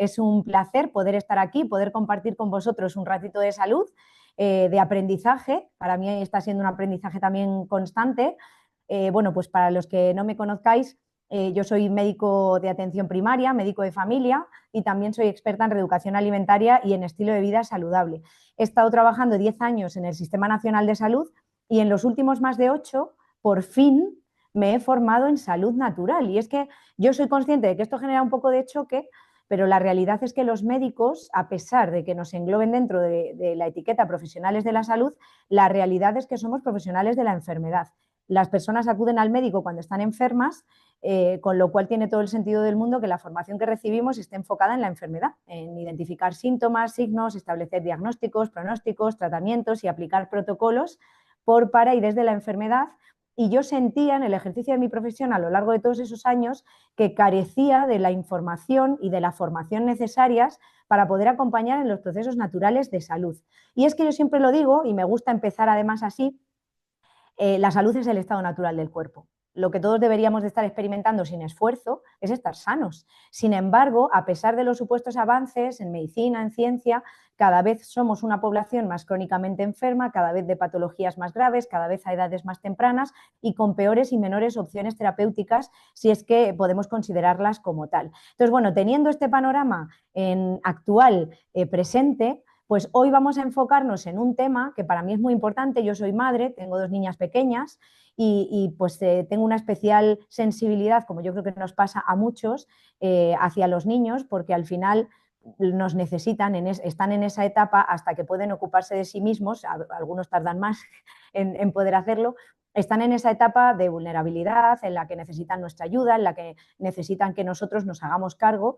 Es un placer poder estar aquí, poder compartir con vosotros un ratito de salud, de aprendizaje. Para mí está siendo un aprendizaje también constante. Bueno, pues para los que no me conozcáis, yo soy médico de atención primaria, médico de familia y también soy experta en reeducación alimentaria y en estilo de vida saludable. He estado trabajando 10 años en el Sistema Nacional de Salud y en los últimos más de 8, por fin, me he formado en salud natural. Y es que yo soy consciente de que esto genera un poco de choque, pero la realidad es que los médicos, a pesar de que nos engloben dentro de la etiqueta profesionales de la salud, la realidad es que somos profesionales de la enfermedad. Las personas acuden al médico cuando están enfermas, con lo cual tiene todo el sentido del mundo que la formación que recibimos esté enfocada en la enfermedad, en identificar síntomas, signos, establecer diagnósticos, pronósticos, tratamientos y aplicar protocolos por, para y desde la enfermedad. Y yo sentía en el ejercicio de mi profesión a lo largo de todos esos años que carecía de la información y de la formación necesarias para poder acompañar en los procesos naturales de salud. Y es que yo siempre lo digo, y me gusta empezar además así, la salud es el estado natural del cuerpo. Lo que todos deberíamos de estar experimentando sin esfuerzo es estar sanos. Sin embargo, a pesar de los supuestos avances en medicina, en ciencia, cada vez somos una población más crónicamente enferma, cada vez de patologías más graves, cada vez a edades más tempranas y con peores y menores opciones terapéuticas, si es que podemos considerarlas como tal. Entonces, bueno, teniendo este panorama actual presente, pues hoy vamos a enfocarnos en un tema que para mí es muy importante. Yo soy madre, tengo 2 niñas pequeñas y pues tengo una especial sensibilidad, como yo creo que nos pasa a muchos, hacia los niños, porque al final nos necesitan, están en esa etapa hasta que pueden ocuparse de sí mismos, algunos tardan más en poder hacerlo, están en esa etapa de vulnerabilidad en la que necesitan nuestra ayuda, en la que necesitan que nosotros nos hagamos cargo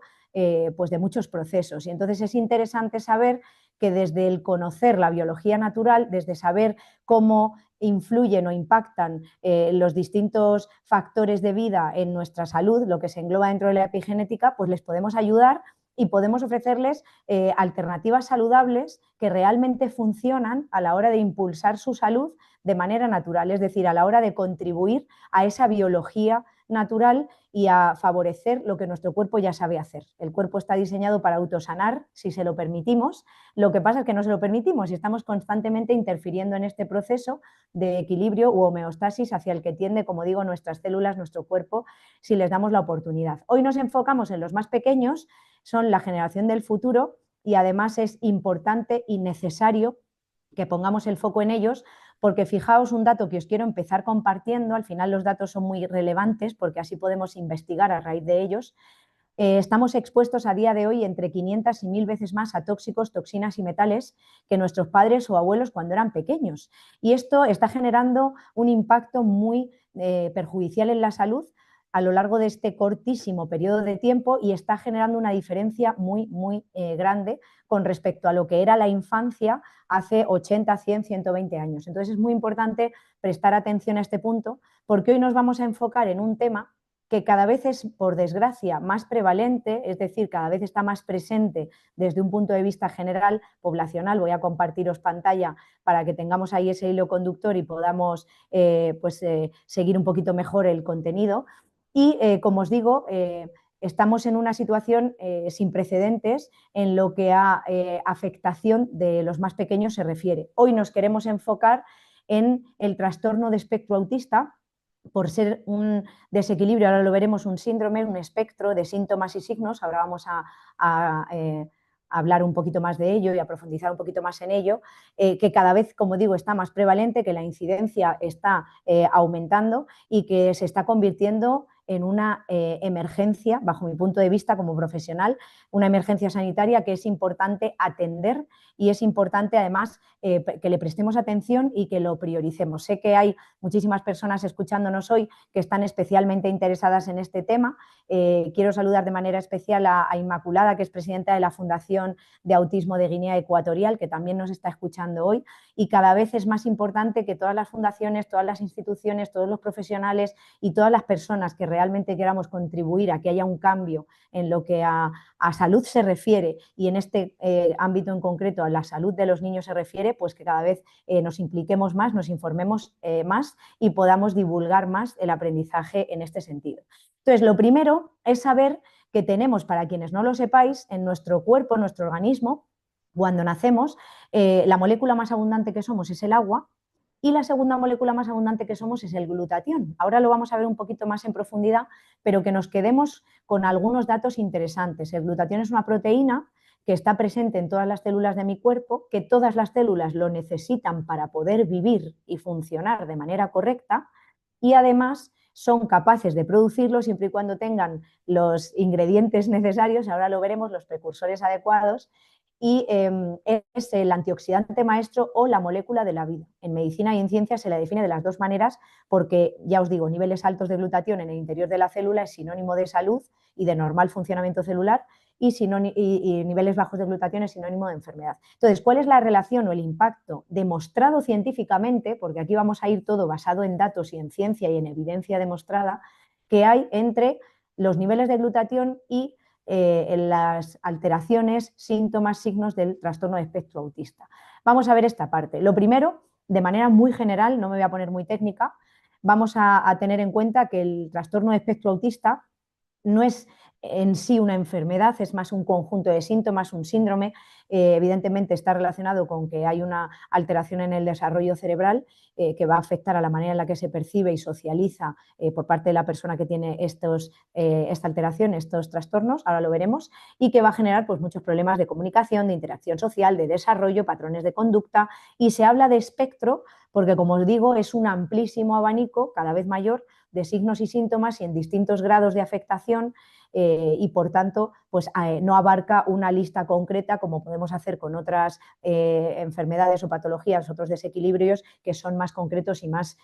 pues de muchos procesos. Y entonces es interesante saber que desde el conocer la biología natural, desde saber cómo influyen o impactan los distintos factores de vida en nuestra salud, lo que se engloba dentro de la epigenética, pues les podemos ayudar y podemos ofrecerles alternativas saludables que realmente funcionan a la hora de impulsar su salud de manera natural, es decir, a la hora de contribuir a esa biología natural y a favorecer lo que nuestro cuerpo ya sabe hacer. El cuerpo está diseñado para autosanar, si se lo permitimos. Lo que pasa es que no se lo permitimos y estamos constantemente interfiriendo en este proceso de equilibrio u homeostasis hacia el que tiende, como digo, nuestras células, nuestro cuerpo, si les damos la oportunidad. Hoy nos enfocamos en los más pequeños, son la generación del futuro y además es importante y necesario que pongamos el foco en ellos, porque fijaos un dato que os quiero empezar compartiendo, al final los datos son muy relevantes porque así podemos investigar a raíz de ellos. Estamos expuestos a día de hoy entre 500 y 1000 veces más a tóxicos, toxinas y metales que nuestros padres o abuelos cuando eran pequeños. Y esto está generando un impacto muy perjudicial en la salud a lo largo de este cortísimo periodo de tiempo y está generando una diferencia muy, muy grande con respecto a lo que era la infancia hace 80, 100, 120 años. Entonces es muy importante prestar atención a este punto porque hoy nos vamos a enfocar en un tema que cada vez es, por desgracia, más prevalente, es decir, cada vez está más presente desde un punto de vista general, poblacional. Voy a compartiros pantalla para que tengamos ahí ese hilo conductor y podamos seguir un poquito mejor el contenido. Y, como os digo, estamos en una situación sin precedentes en lo que a afectación de los más pequeños se refiere. Hoy nos queremos enfocar en el trastorno de espectro autista, por ser un desequilibrio, ahora lo veremos, un síndrome, un espectro de síntomas y signos, ahora vamos a hablar un poquito más de ello y a profundizar un poquito más en ello, que cada vez, como digo, está más prevalente, que la incidencia está aumentando y que se está convirtiendo en una emergencia, bajo mi punto de vista como profesional, una emergencia sanitaria que es importante atender y es importante además que le prestemos atención y que lo prioricemos. Sé que hay muchísimas personas escuchándonos hoy que están especialmente interesadas en este tema. Quiero saludar de manera especial a Inmaculada, que es presidenta de la Fundación de Autismo de Guinea Ecuatorial, que también nos está escuchando hoy, y cada vez es más importante que todas las fundaciones, todas las instituciones, todos los profesionales y todas las personas que realmente queramos contribuir a que haya un cambio en lo que a salud se refiere y en este ámbito en concreto a la salud de los niños se refiere, pues que cada vez nos impliquemos más, nos informemos más y podamos divulgar más el aprendizaje en este sentido. Entonces, lo primero es saber que tenemos, para quienes no lo sepáis, en nuestro cuerpo, en nuestro organismo, cuando nacemos, la molécula más abundante que somos es el agua y la segunda molécula más abundante que somos es el glutatión. Ahora lo vamos a ver un poquito más en profundidad, pero que nos quedemos con algunos datos interesantes. El glutatión es una proteína que está presente en todas las células de mi cuerpo, que todas las células lo necesitan para poder vivir y funcionar de manera correcta, y además son capaces de producirlo siempre y cuando tengan los ingredientes necesarios, ahora lo veremos, los precursores adecuados, y es el antioxidante maestro o la molécula de la vida. En medicina y en ciencia se la define de las dos maneras porque, ya os digo, niveles altos de glutatión en el interior de la célula es sinónimo de salud y de normal funcionamiento celular, y niveles bajos de glutatión es sinónimo de enfermedad. Entonces, ¿cuál es la relación o el impacto demostrado científicamente, porque aquí vamos a ir todo basado en datos y en ciencia y en evidencia demostrada, que hay entre los niveles de glutatión y en las alteraciones, síntomas, signos del trastorno de espectro autista? Vamos a ver esta parte. Lo primero, de manera muy general, no me voy a poner muy técnica, vamos a tener en cuenta que el trastorno de espectro autista no es en sí una enfermedad, es más un conjunto de síntomas, un síndrome. Evidentemente está relacionado con que hay una alteración en el desarrollo cerebral que va a afectar a la manera en la que se percibe y socializa por parte de la persona que tiene esta alteración, estos trastornos, ahora lo veremos, y que va a generar pues, muchos problemas de comunicación, de interacción social, de desarrollo, patrones de conducta, y se habla de espectro porque, como os digo, es un amplísimo abanico, cada vez mayor, de signos y síntomas y en distintos grados de afectación, y por tanto pues, no abarca una lista concreta como podemos hacer con otras enfermedades o patologías, otros desequilibrios que son más concretos y más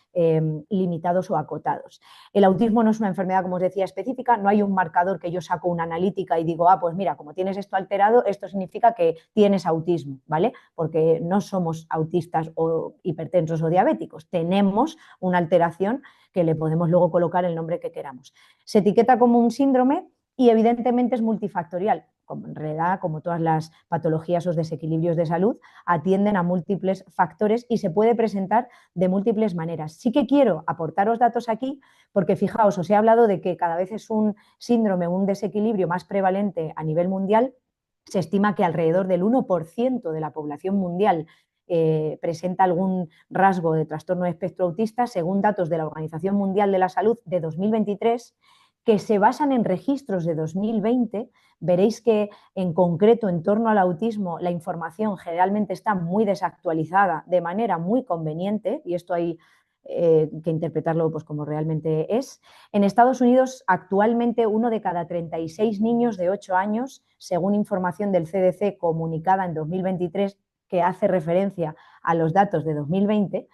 limitados o acotados. El autismo no es una enfermedad, como os decía, específica, no hay un marcador que yo saco una analítica y digo, pues mira, como tienes esto alterado, esto significa que tienes autismo, ¿vale? Porque no somos autistas o hipertensos o diabéticos, tenemos una alteración que le podemos luego colocar el nombre que queramos. Se etiqueta como un síndrome y evidentemente es multifactorial. En realidad, como todas las patologías o desequilibrios de salud, atienden a múltiples factores y se puede presentar de múltiples maneras. Sí que quiero aportaros datos aquí porque, fijaos, os he hablado de que cada vez es un síndrome, un desequilibrio más prevalente a nivel mundial. Se estima que alrededor del 1% de la población mundial presenta algún rasgo de trastorno de espectro autista, según datos de la Organización Mundial de la Salud de 2023, que se basan en registros de 2020. Veréis que en concreto en torno al autismo la información generalmente está muy desactualizada de manera muy conveniente, y esto hay que interpretarlo pues, como realmente es. En Estados Unidos actualmente 1 de cada 36 niños de 8 años, según información del CDC comunicada en 2023, que hace referencia a los datos de 2020,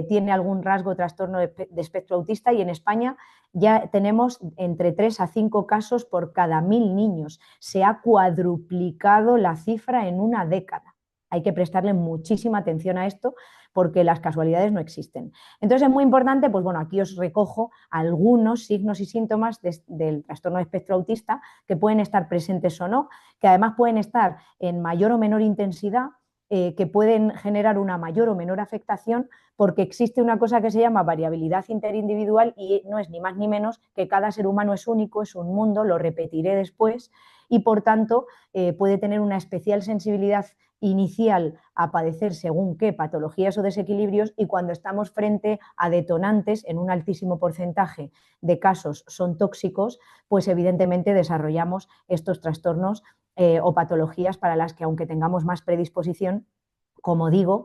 tiene algún rasgo o trastorno de espectro autista, y en España ya tenemos entre 3 a 5 casos por cada 1000 niños. Se ha cuadruplicado la cifra en una década. Hay que prestarle muchísima atención a esto porque las casualidades no existen. Entonces es muy importante, pues bueno, aquí os recojo algunos signos y síntomas del trastorno de espectro autista que pueden estar presentes o no, que además pueden estar en mayor o menor intensidad, que pueden generar una mayor o menor afectación, porque existe una cosa que se llama variabilidad interindividual y no es ni más ni menos que cada ser humano es único, es un mundo, lo repetiré después, y por tanto puede tener una especial sensibilidad inicial a padecer según qué patologías o desequilibrios, y cuando estamos frente a detonantes, en un altísimo porcentaje de casos son tóxicos, pues evidentemente desarrollamos estos trastornos o patologías para las que, aunque tengamos más predisposición, como digo,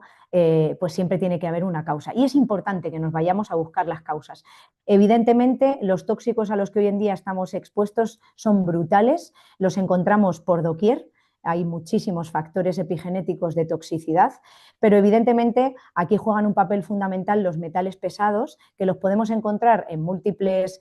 pues siempre tiene que haber una causa. Y es importante que nos vayamos a buscar las causas. Evidentemente, los tóxicos a los que hoy en día estamos expuestos son brutales, los encontramos por doquier. Hay muchísimos factores epigenéticos de toxicidad, pero evidentemente aquí juegan un papel fundamental los metales pesados, que los podemos encontrar en múltiples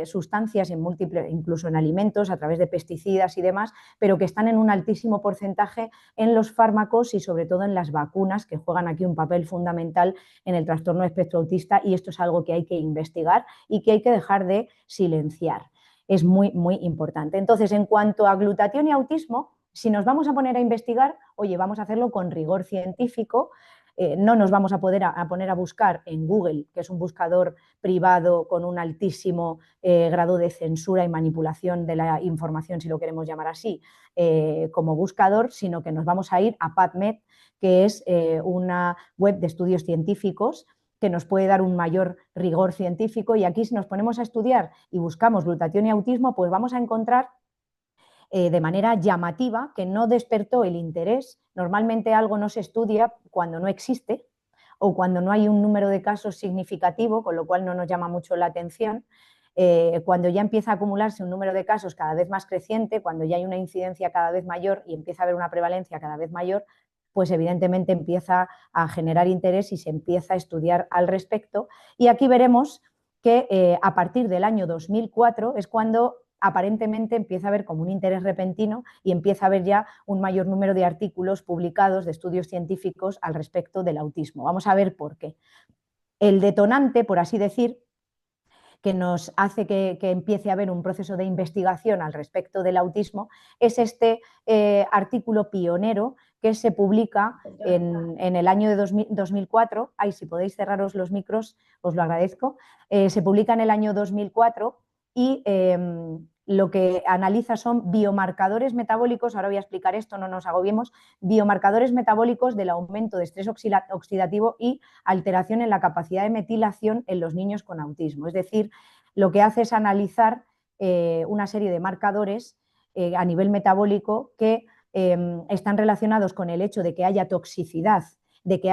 sustancias, incluso en alimentos, a través de pesticidas y demás, pero que están en un altísimo porcentaje en los fármacos y sobre todo en las vacunas, que juegan aquí un papel fundamental en el trastorno de espectro autista, y esto es algo que hay que investigar y que hay que dejar de silenciar. Es muy, muy importante. Entonces, en cuanto a glutatión y autismo, si nos vamos a poner a investigar, oye, vamos a hacerlo con rigor científico, no nos vamos a poner a poner a buscar en Google, que es un buscador privado con un altísimo grado de censura y manipulación de la información, si lo queremos llamar así, como buscador, sino que nos vamos a ir a PubMed, que es una web de estudios científicos que nos puede dar un mayor rigor científico, y aquí si nos ponemos a estudiar y buscamos glutatión y autismo, pues vamos a encontrar de manera llamativa, que no despertó el interés. Normalmente algo no se estudia cuando no existe o cuando no hay un número de casos significativo, con lo cual no nos llama mucho la atención. Cuando ya empieza a acumularse un número de casos cada vez más creciente, cuando ya hay una incidencia cada vez mayor y empieza a haber una prevalencia cada vez mayor, pues evidentemente empieza a generar interés y se empieza a estudiar al respecto. Y aquí veremos que a partir del año 2004 es cuando aparentemente empieza a haber como un interés repentino y empieza a haber ya un mayor número de artículos publicados, de estudios científicos al respecto del autismo. Vamos a ver por qué. El detonante, por así decir, que nos hace que empiece a haber un proceso de investigación al respecto del autismo, es este artículo pionero que se publica en el año de 2004. Ay, si podéis cerraros los micros, os lo agradezco. Se publica en el año 2004 y lo que analiza son biomarcadores metabólicos, ahora voy a explicar esto, no nos agobiemos, biomarcadores metabólicos del aumento de estrés oxidativo y alteración en la capacidad de metilación en los niños con autismo. Es decir, lo que hace es analizar una serie de marcadores a nivel metabólico que están relacionados con el hecho de que haya toxicidad, de que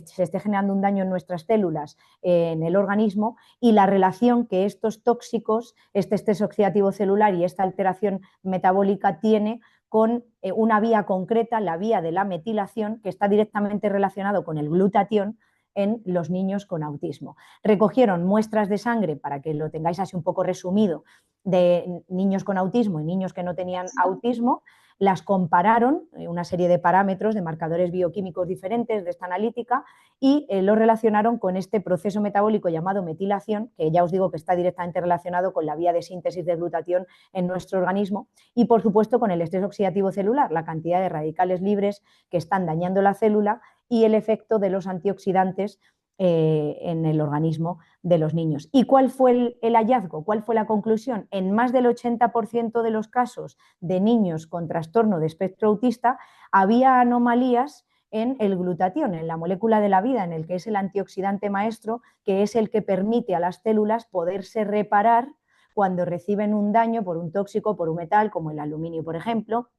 se esté generando un daño en nuestras células, en el organismo, y la relación que estos tóxicos, este estrés oxidativo celular y esta alteración metabólica tiene con una vía concreta, la vía de la metilación, que está directamente relacionado con el glutatión en los niños con autismo. Recogieron muestras de sangre, para que lo tengáis así un poco resumido, de niños con autismo y niños que no tenían autismo, las compararon, una serie de parámetros, de marcadores bioquímicos diferentes de esta analítica, y lo relacionaron con este proceso metabólico llamado metilación, que ya os digo que está directamente relacionado con la vía de síntesis de glutatión en nuestro organismo, y por supuesto con el estrés oxidativo celular, la cantidad de radicales libres que están dañando la célula y el efecto de los antioxidantes en el organismo de los niños. ¿Y cuál fue el hallazgo? ¿Cuál fue la conclusión? En más del 80% de los casos de niños con trastorno de espectro autista había anomalías en el glutatión, en la molécula de la vida, en el que es el antioxidante maestro, que es el que permite a las células poderse reparar cuando reciben un daño por un tóxico, por un metal, como el aluminio, por ejemplo,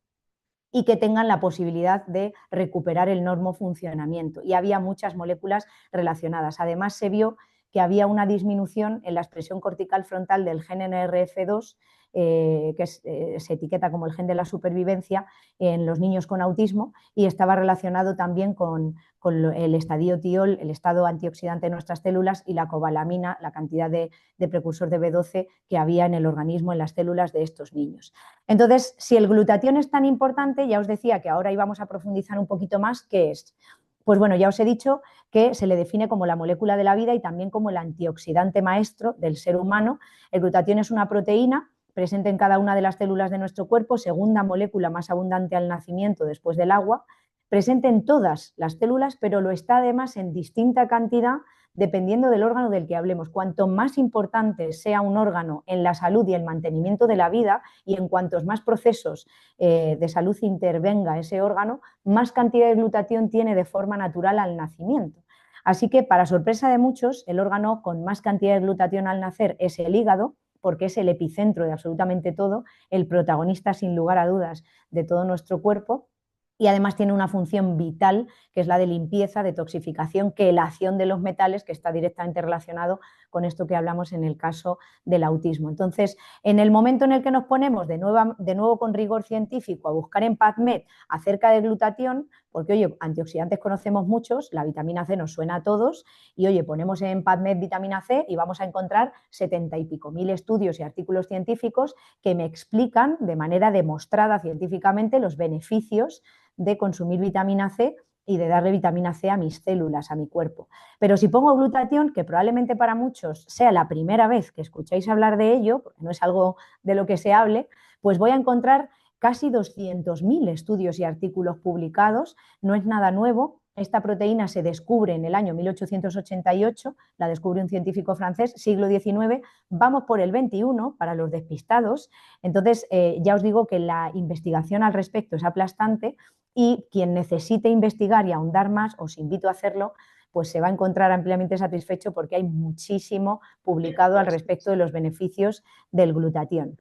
y que tengan la posibilidad de recuperar el normo funcionamiento. Y había muchas moléculas relacionadas. Además, se vio que había una disminución en la expresión cortical frontal del gen NRF2, que se etiqueta como el gen de la supervivencia en los niños con autismo, y estaba relacionado también con el estradiol, el estado antioxidante de nuestras células, y la cobalamina, la cantidad de precursor de B12 que había en el organismo, en las células de estos niños. Entonces, si el glutatión es tan importante, ya os decía que ahora íbamos a profundizar un poquito más, ¿qué es? Pues bueno, ya os he dicho que se le define como la molécula de la vida y también como el antioxidante maestro del ser humano. El glutatión es una proteína presente en cada una de las células de nuestro cuerpo, segunda molécula más abundante al nacimiento después del agua, presente en todas las células, pero lo está además en distinta cantidad dependiendo del órgano del que hablemos. Cuanto más importante sea un órgano en la salud y el mantenimiento de la vida, y en cuantos más procesos de salud intervenga ese órgano, más cantidad de glutatión tiene de forma natural al nacimiento. Así que, para sorpresa de muchos, el órgano con más cantidad de glutatión al nacer es el hígado, porque es el epicentro de absolutamente todo, el protagonista sin lugar a dudas de todo nuestro cuerpo, y además tiene una función vital, que es la de limpieza, detoxificación, quelación de los metales, que está directamente relacionado con esto que hablamos en el caso del autismo. Entonces, en el momento en el que nos ponemos de nuevo con rigor científico a buscar en PubMed acerca del glutatión, porque oye, antioxidantes conocemos muchos, la vitamina C nos suena a todos, y oye, ponemos en PubMed vitamina C y vamos a encontrar 70 y pico mil estudios y artículos científicos que me explican de manera demostrada científicamente los beneficios de consumir vitamina C y de darle vitamina C a mis células, a mi cuerpo. Pero si pongo glutatión, que probablemente para muchos sea la primera vez que escucháis hablar de ello, porque no es algo de lo que se hable, pues voy a encontrar casi 200.000 estudios y artículos publicados, no es nada nuevo, Esta proteína se descubre en el año 1888, la descubre un científico francés, siglo XIX, vamos por el XXI para los despistados. Entonces, ya os digo que la investigación al respecto es aplastante y quien necesite investigar y ahondar más, os invito a hacerlo, pues se va a encontrar ampliamente satisfecho porque hay muchísimo publicado al respecto de los beneficios del glutatión.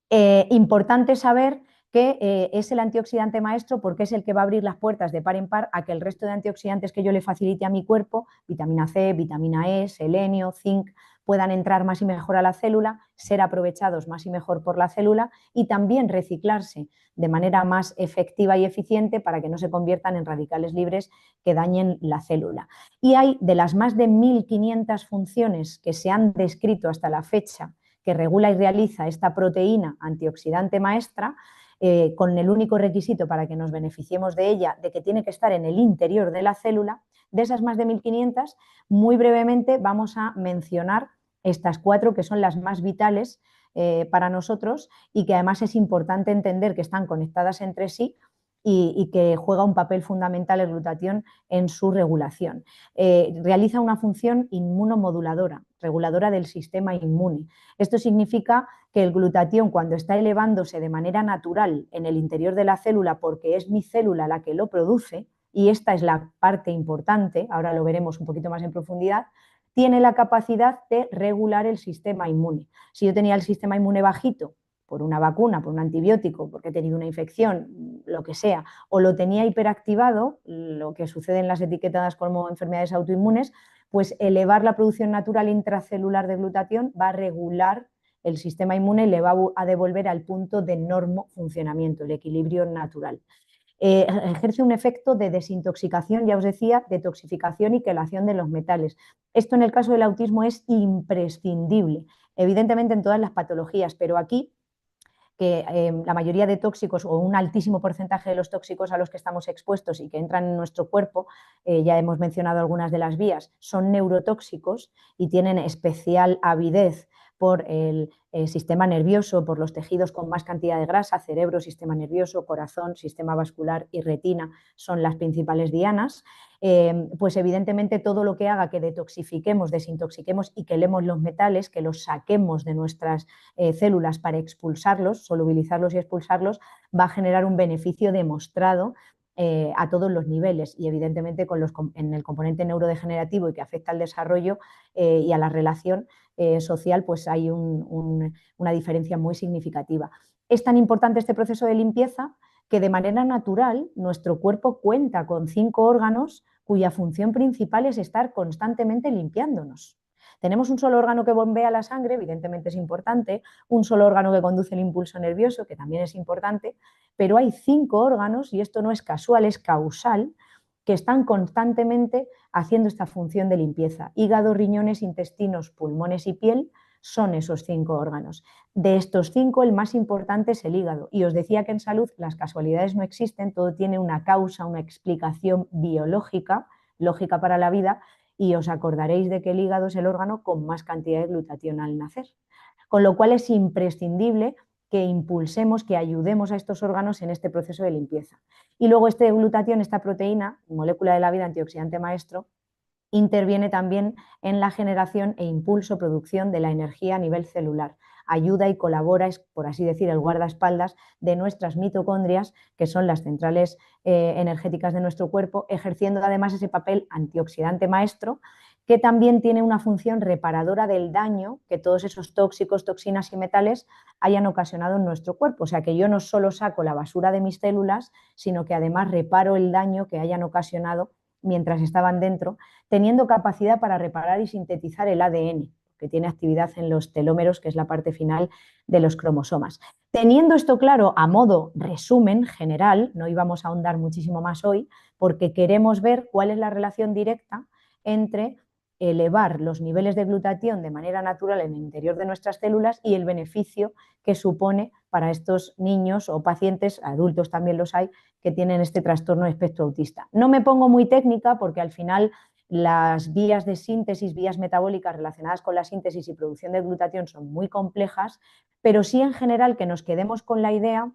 Importante saber que es el antioxidante maestro porque es el que va a abrir las puertas de par en par a que el resto de antioxidantes que yo le facilite a mi cuerpo, vitamina C, vitamina E, selenio, zinc, puedan entrar más y mejor a la célula, ser aprovechados más y mejor por la célula y también reciclarse de manera más efectiva y eficiente para que no se conviertan en radicales libres que dañen la célula. Y hay de las más de 1.500 funciones que se han descrito hasta la fecha que regula y realiza esta proteína antioxidante maestra, con el único requisito para que nos beneficiemos de ella, de que tiene que estar en el interior de la célula. De esas más de 1.500, muy brevemente vamos a mencionar estas 4 que son las más vitales para nosotros y que además es importante entender que están conectadas entre sí y que juega un papel fundamental el glutatión en su regulación. Realiza una función inmunomoduladora, reguladora del sistema inmune. Esto significa que el glutatión, cuando está elevándose de manera natural en el interior de la célula, porque es mi célula la que lo produce, y esta es la parte importante, ahora lo veremos un poquito más en profundidad, tiene la capacidad de regular el sistema inmune. Si yo tenía el sistema inmune bajito, por una vacuna, por un antibiótico, porque he tenido una infección, lo que sea, o lo tenía hiperactivado, lo que sucede en las etiquetadas como enfermedades autoinmunes, pues elevar la producción natural intracelular de glutatión va a regular el sistema inmune y le va a devolver al punto de normo funcionamiento, el equilibrio natural. Ejerce un efecto de desintoxicación, ya os decía, detoxificación y quelación de los metales. Esto en el caso del autismo es imprescindible, evidentemente en todas las patologías, pero aquí que la mayoría de tóxicos o un altísimo porcentaje de los tóxicos a los que estamos expuestos y que entran en nuestro cuerpo, ya hemos mencionado algunas de las vías, son neurotóxicos y tienen especial avidez por el sistema nervioso, por los tejidos con más cantidad de grasa, cerebro, sistema nervioso, corazón, sistema vascular y retina son las principales dianas. Pues evidentemente todo lo que haga que detoxifiquemos, desintoxiquemos y quelemos los metales, que los saquemos de nuestras células para expulsarlos, solubilizarlos y expulsarlos, va a generar un beneficio demostrado a todos los niveles y evidentemente en el componente neurodegenerativo y que afecta al desarrollo y a la relación social, pues hay una diferencia muy significativa. Es tan importante este proceso de limpieza que de manera natural nuestro cuerpo cuenta con 5 órganos cuya función principal es estar constantemente limpiándonos. Tenemos un solo órgano que bombea la sangre, evidentemente es importante, un solo órgano que conduce el impulso nervioso, que también es importante, pero hay 5 órganos, y esto no es casual, es causal, que están constantemente haciendo esta función de limpieza. Hígado, riñones, intestinos, pulmones y piel son esos 5 órganos. De estos 5, el más importante es el hígado. Y os decía que en salud las casualidades no existen, todo tiene una causa, una explicación biológica, lógica para la vida, y os acordaréis de que el hígado es el órgano con más cantidad de glutatión al nacer. Con lo cual es imprescindible que impulsemos, que ayudemos a estos órganos en este proceso de limpieza. Y luego este glutatión, esta proteína, molécula de la vida, antioxidante maestro, interviene también en la generación e impulso, producción de la energía a nivel celular. Ayuda y colabora, es por así decir, el guardaespaldas de nuestras mitocondrias, que son las centrales energéticas de nuestro cuerpo, ejerciendo además ese papel antioxidante maestro, que también tiene una función reparadora del daño que todos esos tóxicos, toxinas y metales hayan ocasionado en nuestro cuerpo. O sea que yo no solo saco la basura de mis células, sino que además reparo el daño que hayan ocasionado mientras estaban dentro, teniendo capacidad para reparar y sintetizar el ADN, que tiene actividad en los telómeros, que es la parte final de los cromosomas. Teniendo esto claro, a modo resumen general, no íbamos a ahondar muchísimo más hoy, porque queremos ver cuál es la relación directa entre elevar los niveles de glutatión de manera natural en el interior de nuestras células y el beneficio que supone para estos niños o pacientes, adultos también los hay, que tienen este trastorno de espectro autista. No me pongo muy técnica porque al final las vías de síntesis, vías metabólicas relacionadas con la síntesis y producción de glutatión son muy complejas, pero sí en general que nos quedemos con la idea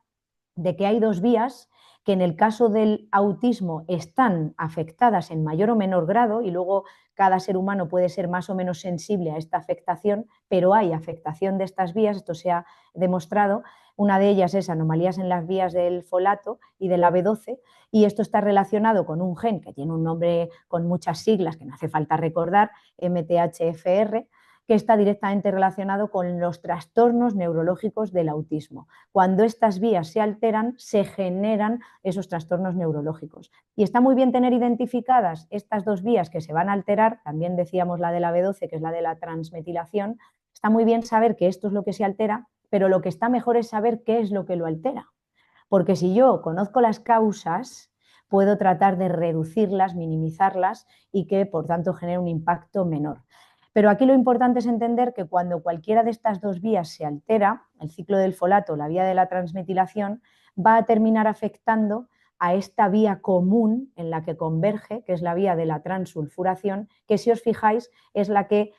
de que hay dos vías que en el caso del autismo están afectadas en mayor o menor grado, y luego cada ser humano puede ser más o menos sensible a esta afectación, pero hay afectación de estas vías, esto se ha demostrado. Una de ellas es anomalías en las vías del folato y de la B12, y esto está relacionado con un gen que tiene un nombre con muchas siglas que no hace falta recordar, MTHFR, que está directamente relacionado con los trastornos neurológicos del autismo. Cuando estas vías se alteran, se generan esos trastornos neurológicos. Y está muy bien tener identificadas estas dos vías que se van a alterar, también decíamos la de la B12, que es la de la transmetilación. Está muy bien saber que esto es lo que se altera, pero lo que está mejor es saber qué es lo que lo altera. Porque si yo conozco las causas, puedo tratar de reducirlas, minimizarlas y que, por tanto, genere un impacto menor. Pero aquí lo importante es entender que cuando cualquiera de estas dos vías se altera, el ciclo del folato, la vía de la transmetilación, va a terminar afectando a esta vía común en la que converge, que es la vía de la transsulfuración, que si os fijáis es la que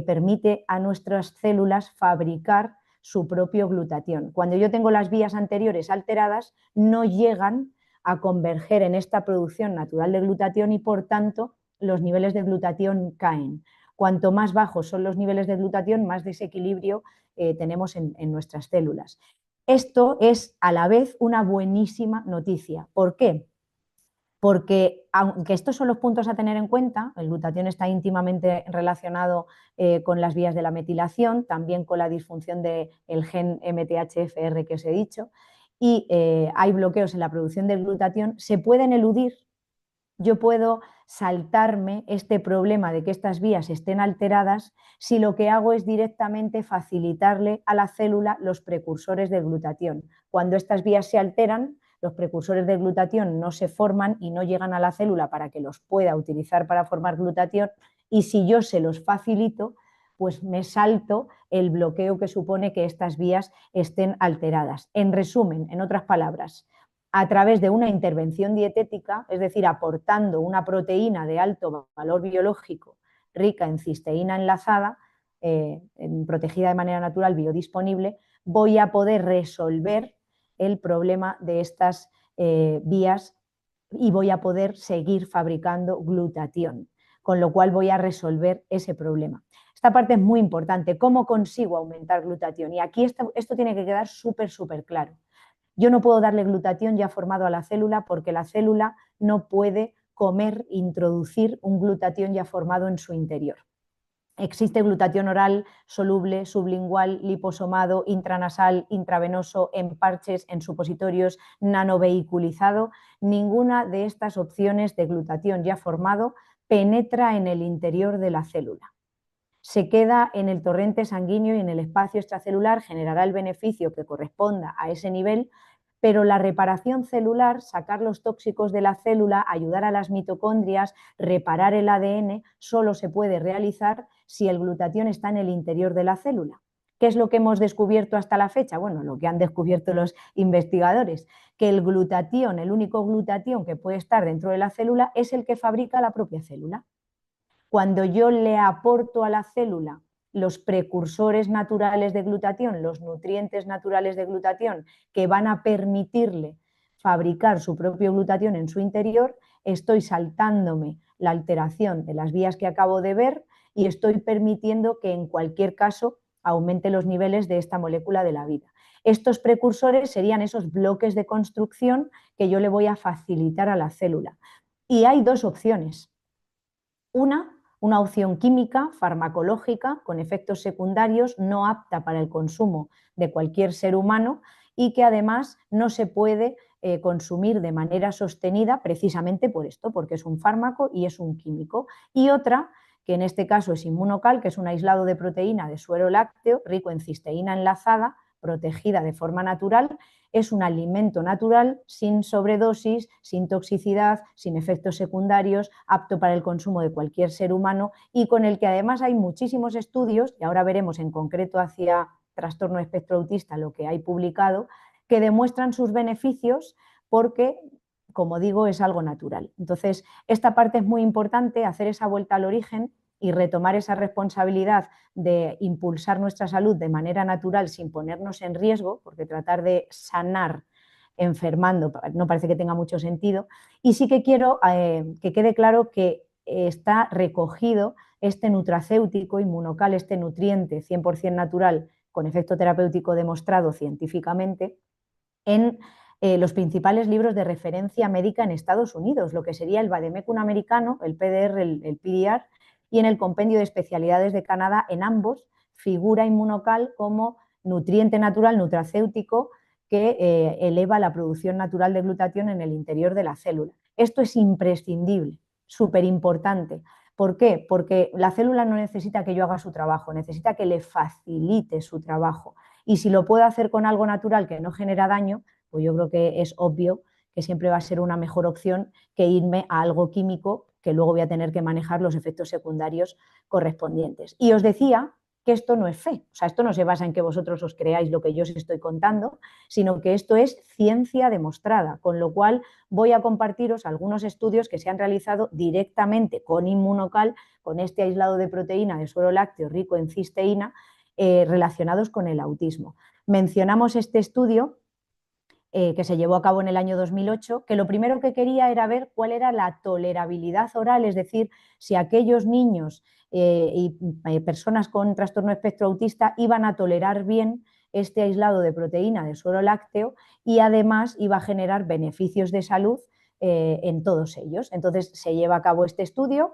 permite a nuestras células fabricar su propio glutatión. Cuando yo tengo las vías anteriores alteradas, no llegan a converger en esta producción natural de glutatión y, por tanto, los niveles de glutatión caen. Cuanto más bajos son los niveles de glutatión, más desequilibrio tenemos en nuestras células. Esto es a la vez una buenísima noticia. ¿Por qué? Porque aunque estos son los puntos a tener en cuenta, el glutatión está íntimamente relacionado con las vías de la metilación, también con la disfunción del gen MTHFR que os he dicho, y hay bloqueos en la producción del glutatión, se pueden eludir. Yo puedo saltarme este problema de que estas vías estén alteradas si lo que hago es directamente facilitarle a la célula los precursores del glutatión. Cuando estas vías se alteran, los precursores del glutatión no se forman y no llegan a la célula para que los pueda utilizar para formar glutatión, y si yo se los facilito, pues me salto el bloqueo que supone que estas vías estén alteradas. En resumen, en otras palabras, a través de una intervención dietética, es decir, aportando una proteína de alto valor biológico rica en cisteína enlazada, protegida de manera natural, biodisponible, voy a poder resolver el problema de estas vías y voy a poder seguir fabricando glutatión, con lo cual voy a resolver ese problema. Esta parte es muy importante, ¿cómo consigo aumentar glutatión? Y aquí esto tiene que quedar súper claro. Yo no puedo darle glutatión ya formado a la célula porque la célula no puede comer, introducir un glutatión ya formado en su interior. Existe glutatión oral, soluble, sublingual, liposomado, intranasal, intravenoso, en parches, en supositorios, nanovehiculizado. Ninguna de estas opciones de glutatión ya formado penetra en el interior de la célula. Se queda en el torrente sanguíneo y en el espacio extracelular, generará el beneficio que corresponda a ese nivel, pero la reparación celular, sacar los tóxicos de la célula, ayudar a las mitocondrias, reparar el ADN, solo se puede realizar si el glutatión está en el interior de la célula. ¿Qué es lo que hemos descubierto hasta la fecha? Bueno, lo que han descubierto los investigadores, que el glutatión, el único glutatión que puede estar dentro de la célula, es el que fabrica la propia célula. Cuando yo le aporto a la célula los precursores naturales de glutatión, los nutrientes naturales de glutatión que van a permitirle fabricar su propio glutatión en su interior, estoy saltándome la alteración de las vías que acabo de ver y estoy permitiendo que en cualquier caso aumente los niveles de esta molécula de la vida. Estos precursores serían esos bloques de construcción que yo le voy a facilitar a la célula. Y hay dos opciones. Una opción química, farmacológica, con efectos secundarios, no apta para el consumo de cualquier ser humano y que además no se puede consumir de manera sostenida precisamente por esto, porque es un fármaco y es un químico. Y otra, que en este caso es Inmunocal, que es un aislado de proteína de suero lácteo rico en cisteína enlazada, protegida de forma natural, es un alimento natural, sin sobredosis, sin toxicidad, sin efectos secundarios, apto para el consumo de cualquier ser humano y con el que además hay muchísimos estudios, y ahora veremos en concreto hacia trastorno espectro autista lo que hay publicado, que demuestran sus beneficios porque, como digo, es algo natural. Entonces, esta parte es muy importante, hacer esa vuelta al origen y retomar esa responsabilidad de impulsar nuestra salud de manera natural sin ponernos en riesgo, porque tratar de sanar enfermando, no parece que tenga mucho sentido. Y sí que quiero que quede claro que está recogido este nutracéutico inmunocal, este nutriente 100% natural con efecto terapéutico demostrado científicamente en los principales libros de referencia médica en Estados Unidos, lo que sería el Vademecum americano, el PDR, el PDR, y en el Compendio de Especialidades de Canadá, en ambos figura inmunocal como nutriente natural nutracéutico que eleva la producción natural de glutatión en el interior de la célula. Esto es imprescindible, súper importante. ¿Por qué? Porque la célula no necesita que yo haga su trabajo, necesita que le facilite su trabajo. Y si lo puedo hacer con algo natural que no genera daño, pues yo creo que es obvio que siempre va a ser una mejor opción que irme a algo químico que luego voy a tener que manejar los efectos secundarios correspondientes. Y os decía que esto no es fe, o sea, esto no se basa en que vosotros os creáis lo que yo os estoy contando, sino que esto es ciencia demostrada, con lo cual voy a compartiros algunos estudios que se han realizado directamente con Inmunocal, con este aislado de proteína de suero lácteo rico en cisteína, relacionados con el autismo. Mencionamos este estudio que se llevó a cabo en el año 2008, que lo primero que quería era ver cuál era la tolerabilidad oral, es decir, si aquellos niños y personas con trastorno espectro autista iban a tolerar bien este aislado de proteína de suero lácteo y además iba a generar beneficios de salud en todos ellos. Entonces se lleva a cabo este estudio,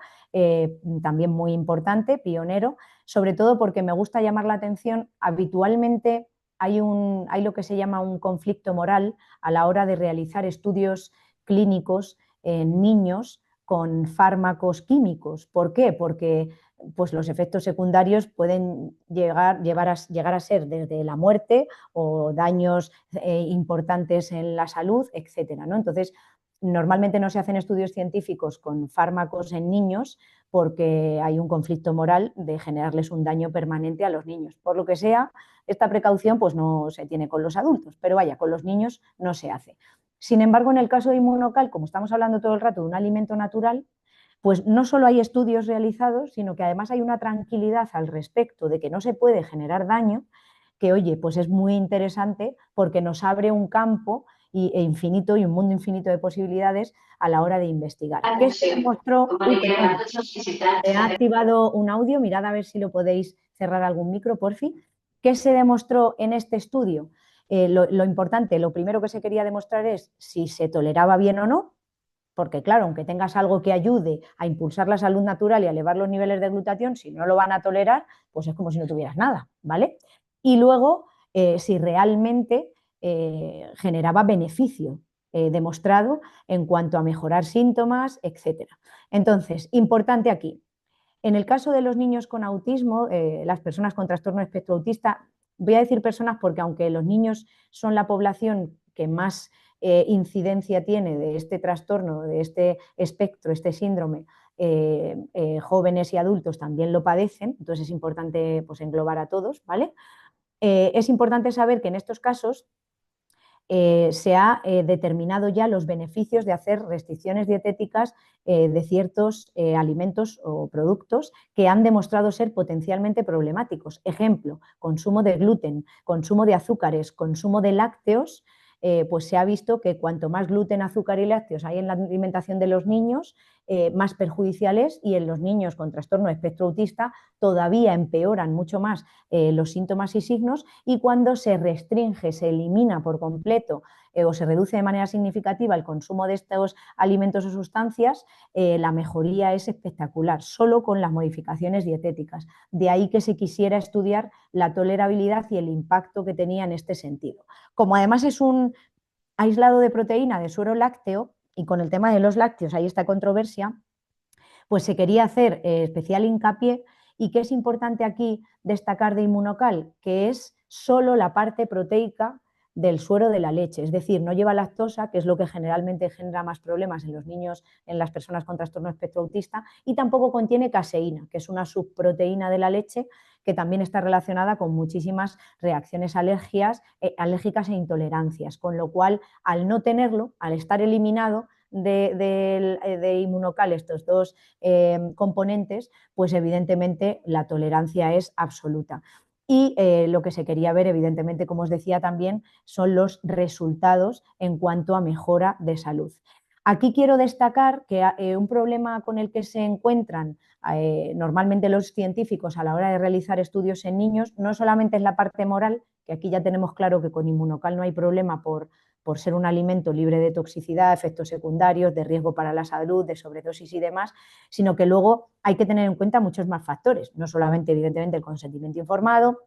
también muy importante, pionero, sobre todo porque me gusta llamar la atención. Habitualmente hay lo que se llama un conflicto moral a la hora de realizar estudios clínicos en niños con fármacos químicos. ¿Por qué? Porque pues, los efectos secundarios pueden llegar a ser desde la muerte o daños importantes en la salud, etcétera, ¿no? Entonces, normalmente no se hacen estudios científicos con fármacos en niños porque hay un conflicto moral de generarles un daño permanente a los niños. Por lo que sea, esta precaución pues no se tiene con los adultos, pero vaya, con los niños no se hace. Sin embargo, en el caso de Inmunocal, como estamos hablando todo el rato de un alimento natural, pues no solo hay estudios realizados, sino que además hay una tranquilidad al respecto de que no se puede generar daño, que oye, pues es muy interesante porque nos abre un campo infinito y un mundo infinito de posibilidades a la hora de investigar. ¿Qué se demostró? Uy, perdón, se ha activado un audio, mirad a ver si lo podéis cerrar algún micro, por fin. ¿Qué se demostró en este estudio? Lo importante, lo primero que se quería demostrar es si se toleraba bien o no, porque claro, aunque tengas algo que ayude a impulsar la salud natural y a elevar los niveles de glutatión, si no lo van a tolerar, pues es como si no tuvieras nada, ¿vale? Y luego, si realmente generaba beneficio demostrado en cuanto a mejorar síntomas, etcétera. Entonces, importante aquí, en el caso de los niños con autismo, las personas con trastorno espectro autista, voy a decir personas porque aunque los niños son la población que más incidencia tiene de este trastorno, de este espectro, este síndrome, jóvenes y adultos también lo padecen, entonces es importante pues, englobar a todos, ¿vale? Es importante saber que en estos casos se ha determinado ya los beneficios de hacer restricciones dietéticas de ciertos alimentos o productos que han demostrado ser potencialmente problemáticos. Ejemplo, consumo de gluten, consumo de azúcares, consumo de lácteos. Pues se ha visto que cuanto más gluten, azúcar y lácteos hay en la alimentación de los niños, más perjudiciales, y en los niños con trastorno de espectro autista todavía empeoran mucho más los síntomas y signos, y cuando se restringe, se elimina por completo o se reduce de manera significativa el consumo de estos alimentos o sustancias, la mejoría es espectacular, solo con las modificaciones dietéticas. De ahí que se quisiera estudiar la tolerabilidad y el impacto que tenía en este sentido. Como además es un aislado de proteína de suero lácteo, y con el tema de los lácteos hay esta controversia, pues se quería hacer especial hincapié. ¿Y qué es importante aquí destacar de Inmunocal? Que es solo la parte proteica del suero de la leche, es decir, no lleva lactosa, que es lo que generalmente genera más problemas en los niños, en las personas con trastorno espectro autista, y tampoco contiene caseína, que es una subproteína de la leche que también está relacionada con muchísimas reacciones alérgicas e intolerancias, con lo cual, al no tenerlo, al estar eliminado de Inmunocal estos dos componentes, pues evidentemente la tolerancia es absoluta. Y lo que se quería ver, evidentemente, como os decía también, son los resultados en cuanto a mejora de salud. Aquí quiero destacar que un problema con el que se encuentran normalmente los científicos a la hora de realizar estudios en niños no solamente es la parte moral, que aquí ya tenemos claro que con Inmunocal no hay problema por ser un alimento libre de toxicidad, efectos secundarios, de riesgo para la salud, de sobredosis y demás, sino que luego hay que tener en cuenta muchos más factores, no solamente evidentemente el consentimiento informado,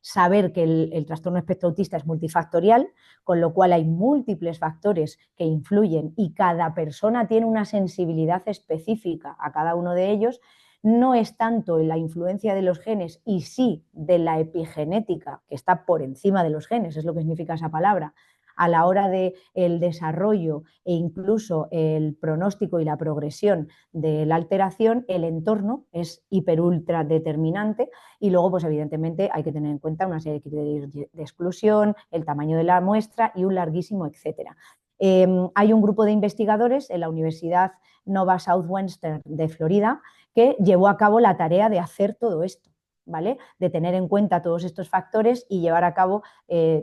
saber que el trastorno espectro autista es multifactorial, con lo cual hay múltiples factores que influyen y cada persona tiene una sensibilidad específica a cada uno de ellos. No es tanto en la influencia de los genes y sí de la epigenética, que está por encima de los genes, es lo que significa esa palabra, a la hora del desarrollo e incluso el pronóstico y la progresión de la alteración, el entorno es hiper ultra determinante y luego, pues evidentemente, hay que tener en cuenta una serie de criterios de exclusión, el tamaño de la muestra y un larguísimo etcétera. Hay un grupo de investigadores en la Universidad Nova Southwestern de Florida que llevó a cabo la tarea de hacer todo esto. ¿Vale? De tener en cuenta todos estos factores y llevar a cabo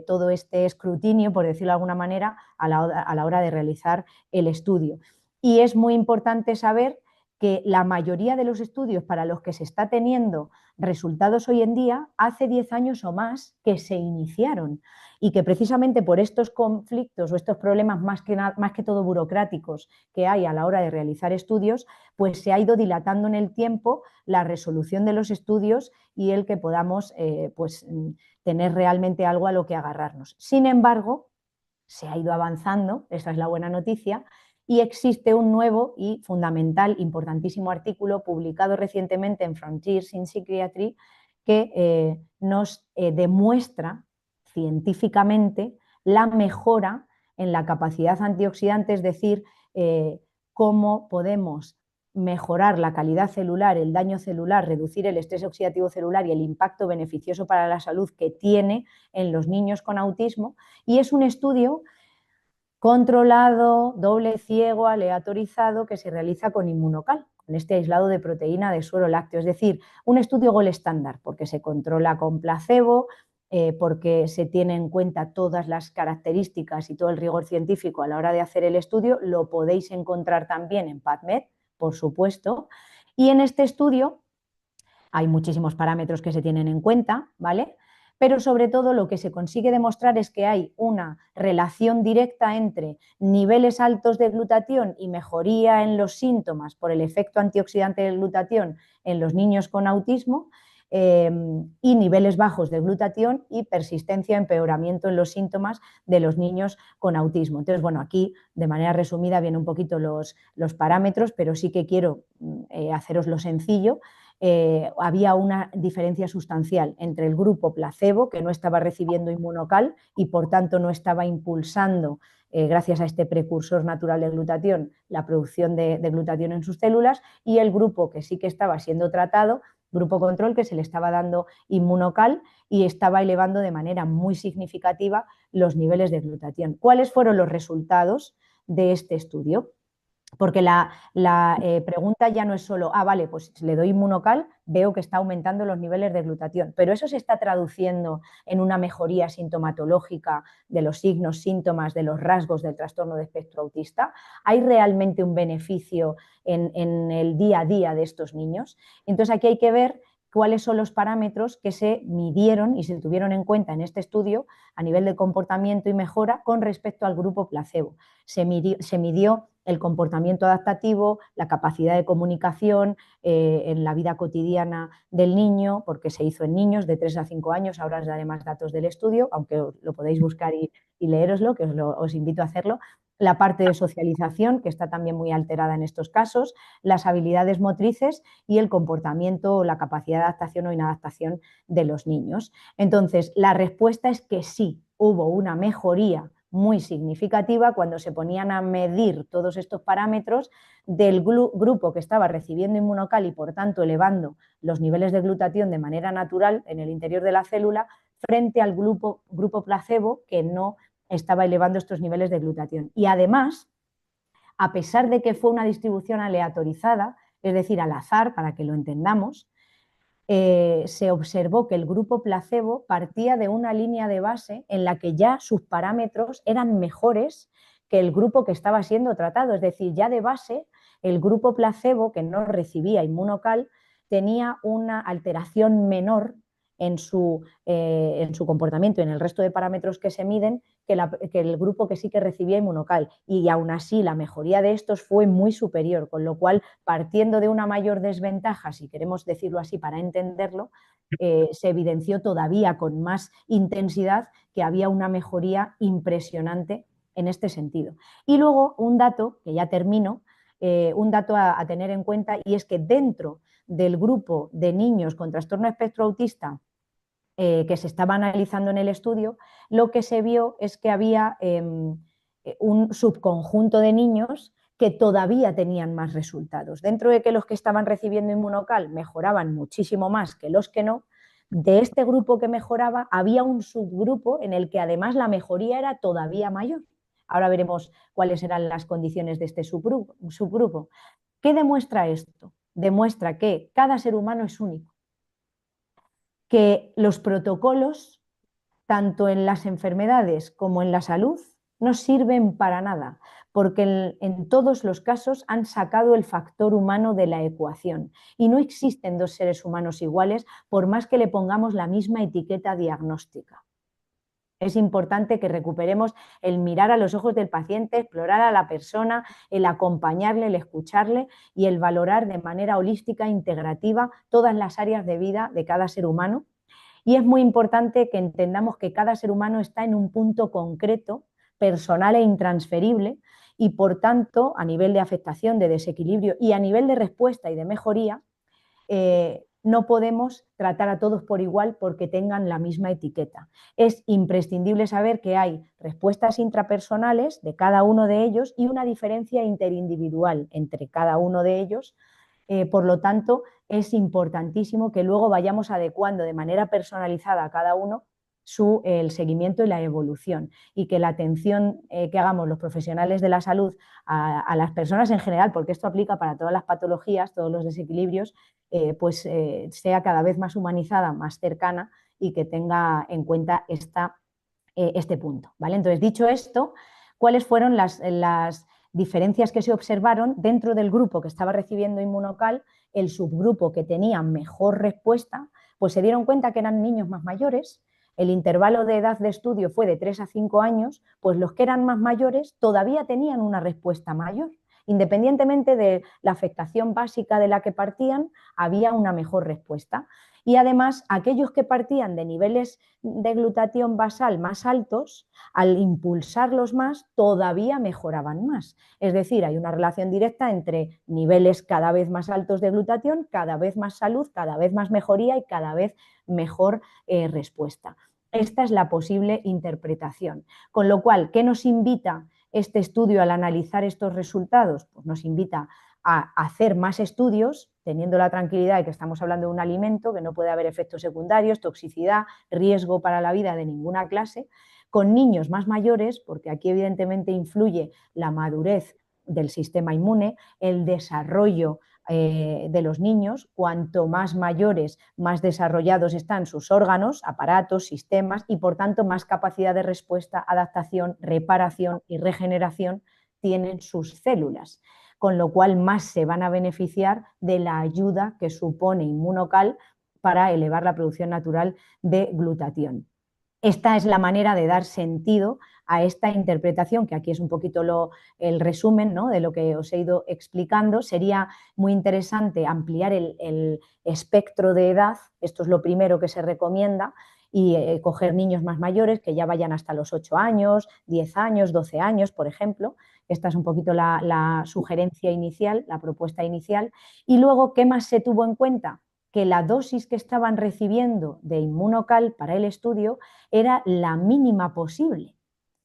todo este escrutinio, por decirlo de alguna manera, a la hora de realizar el estudio. Y es muy importante saber que la mayoría de los estudios para los que se está teniendo resultados hoy en día, hace 10 años o más que se iniciaron y que precisamente por estos conflictos o estos problemas más que todo burocráticos que hay a la hora de realizar estudios, pues se ha ido dilatando en el tiempo la resolución de los estudios y el que podamos tener realmente algo a lo que agarrarnos. Sin embargo, se ha ido avanzando, esa es la buena noticia, y existe un nuevo y fundamental, importantísimo artículo publicado recientemente en Frontiers in Psychiatry que nos demuestra científicamente la mejora en la capacidad antioxidante, es decir, cómo podemos mejorar la calidad celular, el daño celular, reducir el estrés oxidativo celular y el impacto beneficioso para la salud que tiene en los niños con autismo. Y es un estudio controlado, doble ciego, aleatorizado, que se realiza con Inmunocal, con este aislado de proteína de suero lácteo. Es decir, un estudio gold estándar, porque se controla con placebo, porque se tiene en cuenta todas las características y todo el rigor científico a la hora de hacer el estudio. Lo podéis encontrar también en PubMed, por supuesto. Y en este estudio hay muchísimos parámetros que se tienen en cuenta, ¿vale? Pero sobre todo lo que se consigue demostrar es que hay una relación directa entre niveles altos de glutatión y mejoría en los síntomas por el efecto antioxidante del glutatión en los niños con autismo y niveles bajos de glutatión y persistencia, empeoramiento en los síntomas de los niños con autismo. Entonces, bueno, aquí de manera resumida vienen un poquito los parámetros, pero sí que quiero haceroslo sencillo. Había una diferencia sustancial entre el grupo placebo, que no estaba recibiendo Inmunocal y por tanto no estaba impulsando, gracias a este precursor natural de glutatión, la producción de glutatión en sus células, y el grupo que sí que estaba siendo tratado, grupo control, que se le estaba dando Inmunocal y estaba elevando de manera muy significativa los niveles de glutatión. ¿Cuáles fueron los resultados de este estudio? Porque la pregunta ya no es solo, vale, pues le doy Inmunocal, veo que está aumentando los niveles de glutatión, pero eso se está traduciendo en una mejoría sintomatológica de los signos, síntomas, de los rasgos del trastorno de espectro autista. ¿Hay realmente un beneficio en el día a día de estos niños? Entonces aquí hay que ver cuáles son los parámetros que se midieron y se tuvieron en cuenta en este estudio a nivel de comportamiento y mejora con respecto al grupo placebo. Se midió el comportamiento adaptativo, la capacidad de comunicación en la vida cotidiana del niño, porque se hizo en niños de 3 a 5 años, ahora os daré más datos del estudio, aunque lo podéis buscar y leeroslo, que os invito a hacerlo. La parte de socialización, que está también muy alterada en estos casos, las habilidades motrices y el comportamiento o la capacidad de adaptación o inadaptación de los niños. Entonces, la respuesta es que sí, hubo una mejoría muy significativa cuando se ponían a medir todos estos parámetros del grupo que estaba recibiendo Inmunocal y por tanto elevando los niveles de glutatión de manera natural en el interior de la célula frente al grupo placebo que no estaba elevando estos niveles de glutatión. Y además, a pesar de que fue una distribución aleatorizada, es decir, al azar, para que lo entendamos, se observó que el grupo placebo partía de una línea de base en la que ya sus parámetros eran mejores que el grupo que estaba siendo tratado. Es decir, ya de base, el grupo placebo, que no recibía inmunocal, tenía una alteración menor en su comportamiento y en el resto de parámetros que se miden que el grupo que sí que recibía inmunocal. Y aún así la mejoría de estos fue muy superior, con lo cual, partiendo de una mayor desventaja, si queremos decirlo así para entenderlo, se evidenció todavía con más intensidad que había una mejoría impresionante en este sentido. Y luego un dato, que ya termino, un dato a tener en cuenta, y es que dentro del grupo de niños con trastorno espectro autista que se estaba analizando en el estudio, lo que se vio es que había un subconjunto de niños que todavía tenían más resultados. Dentro de que los que estaban recibiendo inmunocal mejoraban muchísimo más que los que no, de este grupo que mejoraba había un subgrupo en el que además la mejoría era todavía mayor. Ahora veremos cuáles eran las condiciones de este subgrupo. ¿Qué demuestra esto? Demuestra que cada ser humano es único, que los protocolos, tanto en las enfermedades como en la salud, no sirven para nada, porque en todos los casos han sacado el factor humano de la ecuación y no existen dos seres humanos iguales por más que le pongamos la misma etiqueta diagnóstica. Es importante que recuperemos el mirar a los ojos del paciente, explorar a la persona, el acompañarle, el escucharle y el valorar de manera holística, integrativa, todas las áreas de vida de cada ser humano. Y es muy importante que entendamos que cada ser humano está en un punto concreto, personal e intransferible, y por tanto, a nivel de afectación, de desequilibrio y a nivel de respuesta y de mejoría, no podemos tratar a todos por igual porque tengan la misma etiqueta. Es imprescindible saber que hay respuestas intrapersonales de cada uno de ellos y una diferencia interindividual entre cada uno de ellos. Por lo tanto, es importantísimo que luego vayamos adecuando de manera personalizada a cada uno el seguimiento y la evolución, y que la atención que hagamos los profesionales de la salud a las personas en general, porque esto aplica para todas las patologías, todos los desequilibrios, sea cada vez más humanizada, más cercana y que tenga en cuenta este punto, ¿vale? Entonces, dicho esto, ¿cuáles fueron las diferencias que se observaron dentro del grupo que estaba recibiendo inmunocal? El subgrupo que tenía mejor respuesta, pues se dieron cuenta que eran niños más mayores. El intervalo de edad de estudio fue de 3 a 5 años, pues los que eran más mayores todavía tenían una respuesta mayor. Independientemente de la afectación básica de la que partían, había una mejor respuesta. Y además, aquellos que partían de niveles de glutatión basal más altos, al impulsarlos más, todavía mejoraban más. Es decir, hay una relación directa entre niveles cada vez más altos de glutatión, cada vez más salud, cada vez más mejoría y cada vez mejor respuesta. Esta es la posible interpretación. Con lo cual, ¿qué nos invita este estudio al analizar estos resultados? Pues nos invita a hacer más estudios, teniendo la tranquilidad de que estamos hablando de un alimento, que no puede haber efectos secundarios, toxicidad, riesgo para la vida de ninguna clase, con niños más mayores, porque aquí evidentemente influye la madurez del sistema inmune, el desarrollo de los niños. Cuanto más mayores, más desarrollados están sus órganos, aparatos, sistemas, y por tanto más capacidad de respuesta, adaptación, reparación y regeneración tienen sus células, con lo cual más se van a beneficiar de la ayuda que supone inmunocal para elevar la producción natural de glutatión. Esta es la manera de dar sentido a esta interpretación, que aquí es un poquito el resumen, ¿no?, de lo que os he ido explicando. Sería muy interesante ampliar el espectro de edad, esto es lo primero que se recomienda, y coger niños más mayores que ya vayan hasta los 8 años, 10 años, 12 años, por ejemplo. Esta es un poquito la sugerencia inicial, la propuesta inicial. Y luego, ¿qué más se tuvo en cuenta? Que la dosis que estaban recibiendo de inmunocal para el estudio era la mínima posible.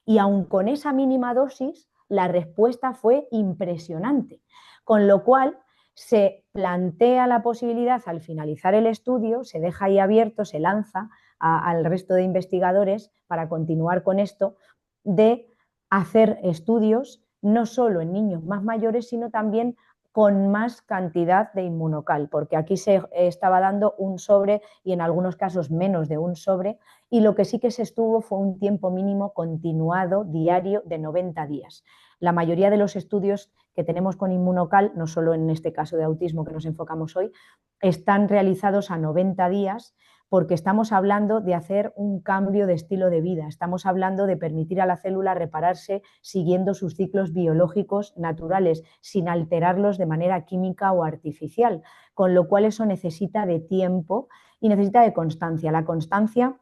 Y aun con esa mínima dosis, la respuesta fue impresionante. Con lo cual, se plantea la posibilidad, al finalizar el estudio, se deja ahí abierto, se lanza al resto de investigadores para continuar con esto, de hacer estudios no solo en niños más mayores, sino también con más cantidad de inmunocal, porque aquí se estaba dando un sobre y en algunos casos menos de un sobre, y lo que sí que se estuvo fue un tiempo mínimo continuado diario de 90 días. La mayoría de los estudios que tenemos con inmunocal, no solo en este caso de autismo que nos enfocamos hoy, están realizados a 90 días porque estamos hablando de hacer un cambio de estilo de vida, estamos hablando de permitir a la célula repararse siguiendo sus ciclos biológicos naturales, sin alterarlos de manera química o artificial, con lo cual eso necesita de tiempo y necesita de constancia. La constancia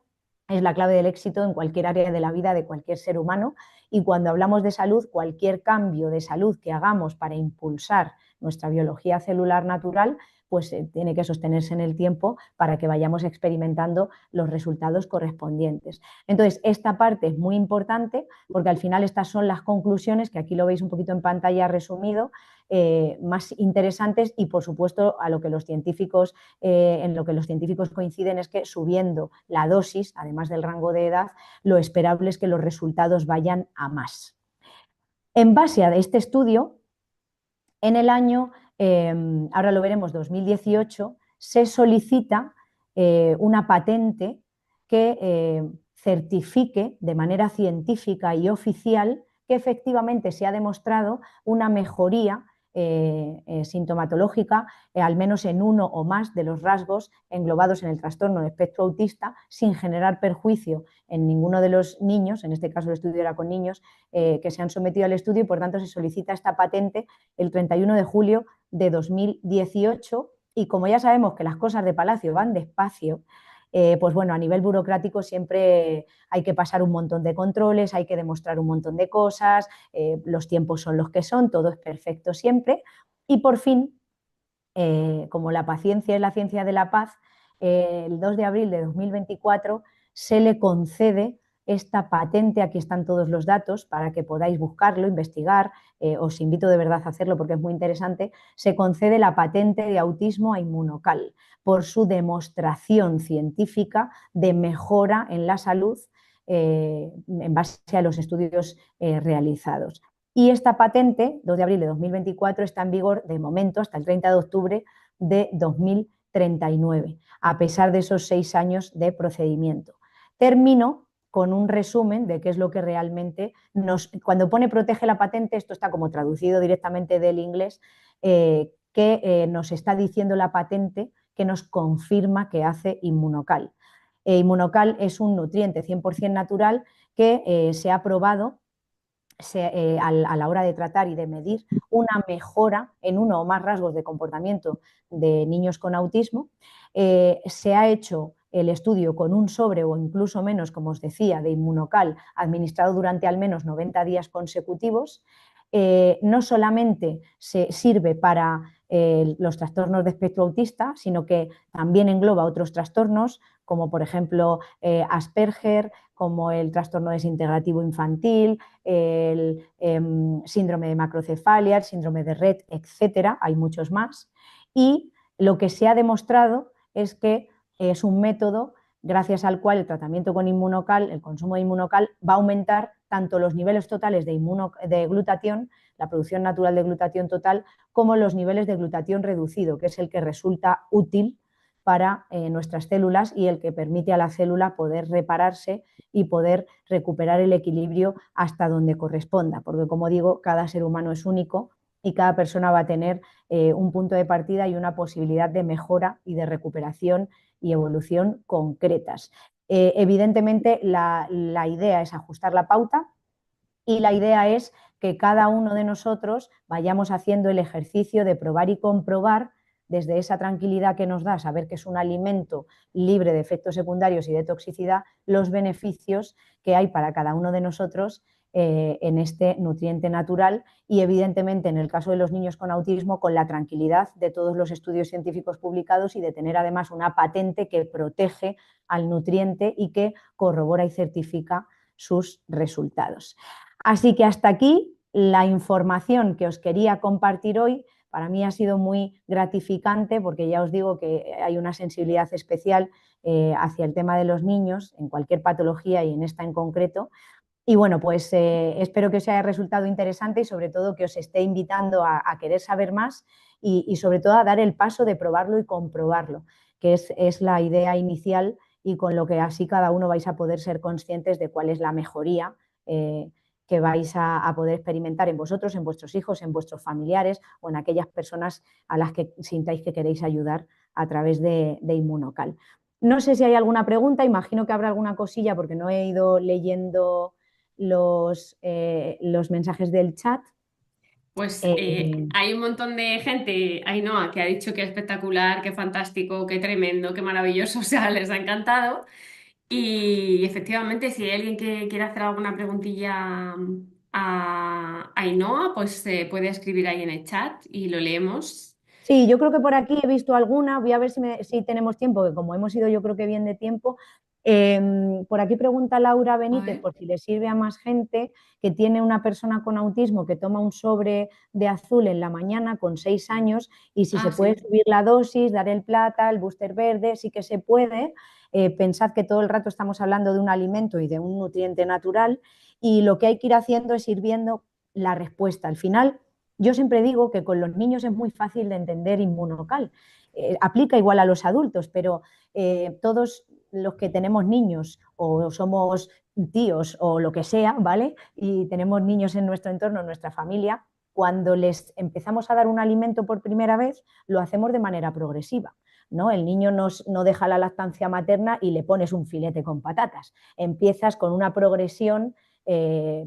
es la clave del éxito en cualquier área de la vida de cualquier ser humano, y cuando hablamos de salud, cualquier cambio de salud que hagamos para impulsar nuestra biología celular natural, pues tiene que sostenerse en el tiempo para que vayamos experimentando los resultados correspondientes. Entonces, esta parte es muy importante porque al final estas son las conclusiones, que aquí lo veis un poquito en pantalla resumido, más interesantes, y por supuesto a lo que los científicos, en lo que los científicos coinciden es que subiendo la dosis, además del rango de edad, lo esperable es que los resultados vayan a más. En base a este estudio, en el año, ahora lo veremos, 2018, se solicita una patente que certifique de manera científica y oficial que efectivamente se ha demostrado una mejoría sintomatológica, al menos en uno o más de los rasgos englobados en el trastorno de espectro autista, sin generar perjuicio en ninguno de los niños, en este caso el estudio era con niños, que se han sometido al estudio, y por tanto se solicita esta patente el 31 de julio de 2018, y como ya sabemos que las cosas de Palacio van despacio, pues bueno, a nivel burocrático siempre hay que pasar un montón de controles, hay que demostrar un montón de cosas, los tiempos son los que son, todo es perfecto siempre, y por fin, como la paciencia es la ciencia de la paz, el 2 de abril de 2024 se le concede esta patente. Aquí están todos los datos para que podáis buscarlo, investigar, os invito de verdad a hacerlo porque es muy interesante. Se concede la patente de autismo a Inmunocal por su demostración científica de mejora en la salud en base a los estudios realizados. Y esta patente, 2 de abril de 2024, está en vigor de momento hasta el 30 de octubre de 2039, a pesar de esos 6 años de procedimiento. Termino con un resumen de qué es lo que realmente cuando pone protege la patente, esto está como traducido directamente del inglés, que nos está diciendo la patente que nos confirma que hace Inmunocal. Inmunocal es un nutriente 100% natural que se ha probado a la hora de tratar y de medir una mejora en uno o más rasgos de comportamiento de niños con autismo. Se ha hecho el estudio con un sobre o incluso menos, como os decía, de Inmunocal administrado durante al menos 90 días consecutivos. No solamente se sirve para los trastornos de espectro autista, sino que también engloba otros trastornos, como por ejemplo Asperger, como el trastorno desintegrativo infantil, el síndrome de macrocefalia, el síndrome de Rett, etcétera. Hay muchos más. Y lo que se ha demostrado es que es un método gracias al cual el tratamiento con Inmunocal, el consumo de Inmunocal, va a aumentar tanto los niveles totales de glutatión, la producción natural de glutatión total, como los niveles de glutatión reducido, que es el que resulta útil para nuestras células y el que permite a la célula poder repararse y poder recuperar el equilibrio hasta donde corresponda, porque como digo, cada ser humano es único y cada persona va a tener un punto de partida y una posibilidad de mejora y de recuperación y evolución concretas. Evidentemente, la idea es ajustar la pauta y la idea es que cada uno de nosotros vayamos haciendo el ejercicio de probar y comprobar desde esa tranquilidad que nos da saber que es un alimento libre de efectos secundarios y de toxicidad, los beneficios que hay para cada uno de nosotros en este nutriente natural, y evidentemente en el caso de los niños con autismo con la tranquilidad de todos los estudios científicos publicados y de tener además una patente que protege al nutriente y que corrobora y certifica sus resultados. Así que hasta aquí la información que os quería compartir hoy. Para mí ha sido muy gratificante porque ya os digo que hay una sensibilidad especial hacia el tema de los niños en cualquier patología y en esta en concreto. Y bueno, pues espero que os haya resultado interesante y sobre todo que os esté invitando a querer saber más y sobre todo a dar el paso de probarlo y comprobarlo, que es la idea inicial y con lo que así cada uno vais a poder ser conscientes de cuál es la mejoría que vais a poder experimentar en vosotros, en vuestros hijos, en vuestros familiares o en aquellas personas a las que sintáis que queréis ayudar a través de Inmunocal. No sé si hay alguna pregunta, imagino que habrá alguna cosilla porque no he ido leyendo los mensajes del chat. Pues Eh, hay un montón de gente, Ainhoa, que ha dicho que espectacular, que fantástico, que tremendo, que maravilloso, o sea, les ha encantado. Y efectivamente, si hay alguien que quiera hacer alguna preguntilla a Ainhoa, pues puede escribir ahí en el chat y lo leemos. sí, yo creo que por aquí he visto alguna, voy a ver si tenemos tiempo, que como hemos ido yo creo que bien de tiempo. Por aquí pregunta Laura A Benítez, ver. por si le sirve a más gente, que tiene una persona con autismo que toma un sobre de azul en la mañana con 6 años y si Ah, se puede sí. subir la dosis, dar el plata, el booster verde, sí que se puede. Pensad que todo el rato estamos hablando de un alimento y de un nutriente natural y lo que hay que ir haciendo es ir viendo la respuesta. Al final, yo siempre digo que con los niños es muy fácil de entender Inmunocal. Aplica igual a los adultos, pero todos los que tenemos niños o somos tíos o lo que sea, ¿vale? Y tenemos niños en nuestro entorno, en nuestra familia, cuando les empezamos a dar un alimento por primera vez, lo hacemos de manera progresiva. ¿No? El niño no deja la lactancia materna y le pones un filete con patatas. Empiezas con una progresión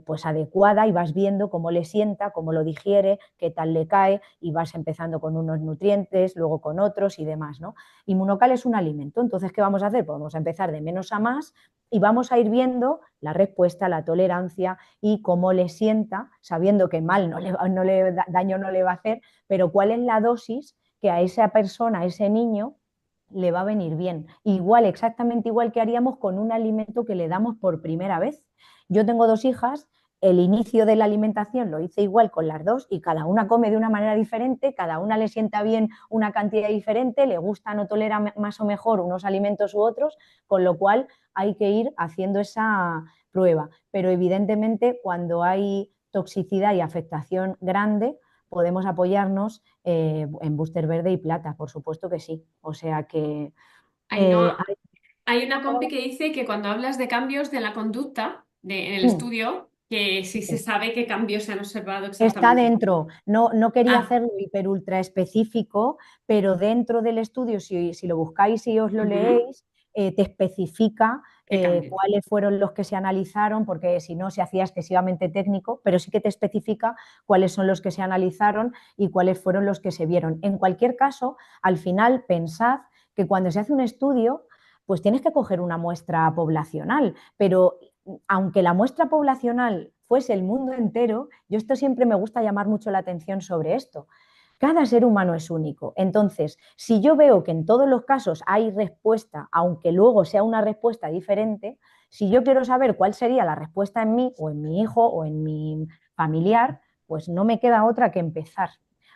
pues adecuada y vas viendo cómo le sienta, cómo lo digiere, qué tal le cae y vas empezando con unos nutrientes, luego con otros y demás, ¿no? Inmunocal es un alimento, entonces ¿qué vamos a hacer? Pues vamos a empezar de menos a más y vamos a ir viendo la respuesta, la tolerancia y cómo le sienta, sabiendo que mal daño no le va a hacer, pero cuál es la dosis que a esa persona, a ese niño, le va a venir bien. Igual, exactamente igual que haríamos con un alimento que le damos por primera vez. Yo tengo 2 hijas, el inicio de la alimentación lo hice igual con las dos y cada una come de una manera diferente, cada una le sienta bien una cantidad diferente, le gusta o tolera más o mejor unos alimentos u otros, con lo cual hay que ir haciendo esa prueba. Pero evidentemente cuando hay toxicidad y afectación grande, podemos apoyarnos en booster verde y plata, por supuesto que sí. O sea que Ainhoa, hay... hay una compi que dice que cuando hablas de cambios de la conducta en el estudio, que sí se sabe qué cambios se han observado Está exactamente. dentro, no quería Ah, hacerlo hiper ultra específico, pero dentro del estudio, si lo buscáis y os lo ujú. leéis, te especifica ¿Qué cambios? cuáles fueron los que se analizaron, porque si no se hacía excesivamente técnico, pero sí que te especifica cuáles son los que se analizaron y cuáles fueron los que se vieron. En cualquier caso, al final, pensad que cuando se hace un estudio, pues tienes que coger una muestra poblacional, pero aunque la muestra poblacional fuese el mundo entero, yo esto siempre me gusta llamar mucho la atención sobre esto. Cada ser humano es único. Entonces, si yo veo que en todos los casos hay respuesta, aunque luego sea una respuesta diferente, si yo quiero saber cuál sería la respuesta en mí o en mi hijo o en mi familiar, pues no me queda otra que empezar.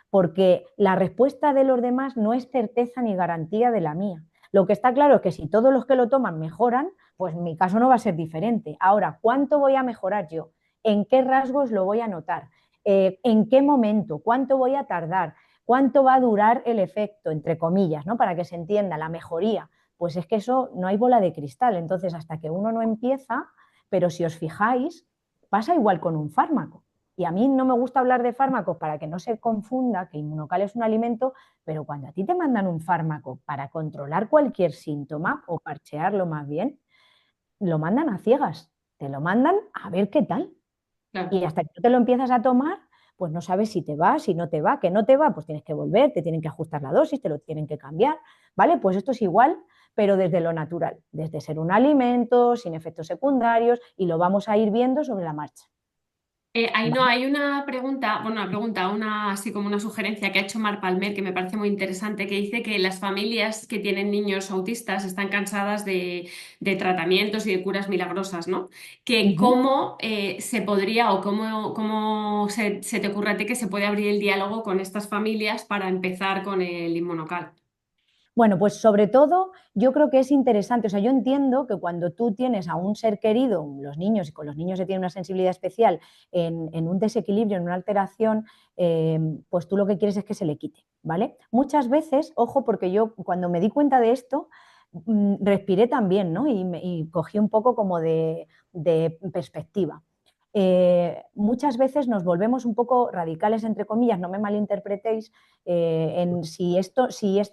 Porque la respuesta de los demás no es certeza ni garantía de la mía. Lo que está claro es que si todos los que lo toman mejoran, pues mi caso no va a ser diferente. Ahora, ¿cuánto voy a mejorar yo? ¿En qué rasgos lo voy a notar? ¿En qué momento? ¿Cuánto voy a tardar? ¿Cuánto va a durar el efecto, entre comillas, ¿no? Para que se entienda la mejoría? Pues es que eso no hay bola de cristal. Entonces, hasta que uno no empieza, pero si os fijáis, pasa igual con un fármaco. Y a mí no me gusta hablar de fármacos para que no se confunda que Inmunocal es un alimento, pero cuando a ti te mandan un fármaco para controlar cualquier síntoma o parchearlo más bien, lo mandan a ciegas, te lo mandan a ver qué tal. Claro. Y hasta que no te lo empiezas a tomar, pues no sabes si te va, si no te va, que no te va, pues tienes que volver, te tienen que ajustar la dosis, te lo tienen que cambiar, ¿vale? Pues esto es igual, pero desde lo natural, desde ser un alimento, sin efectos secundarios, y lo vamos a ir viendo sobre la marcha, Ahí no, ¿vale? hay una pregunta, bueno, una pregunta, una así como una sugerencia que ha hecho Mar Palmer que me parece muy interesante, que dice que las familias que tienen niños autistas están cansadas de tratamientos y de curas milagrosas, ¿no? Que Uh -huh. cómo se podría o cómo se te ocurre a ti que se puede abrir el diálogo con estas familias para empezar con el inmunocal. Bueno, pues sobre todo yo creo que es interesante, o sea, yo entiendo que cuando tú tienes a un ser querido, los niños, y con los niños se tiene una sensibilidad especial, en un desequilibrio, en una alteración, pues tú lo que quieres es que se le quite, ¿vale? Muchas veces, ojo, porque yo cuando me di cuenta de esto, respiré también, ¿no? Y cogí un poco como de perspectiva. Muchas veces nos volvemos un poco radicales, entre comillas, no me malinterpretéis, en si esto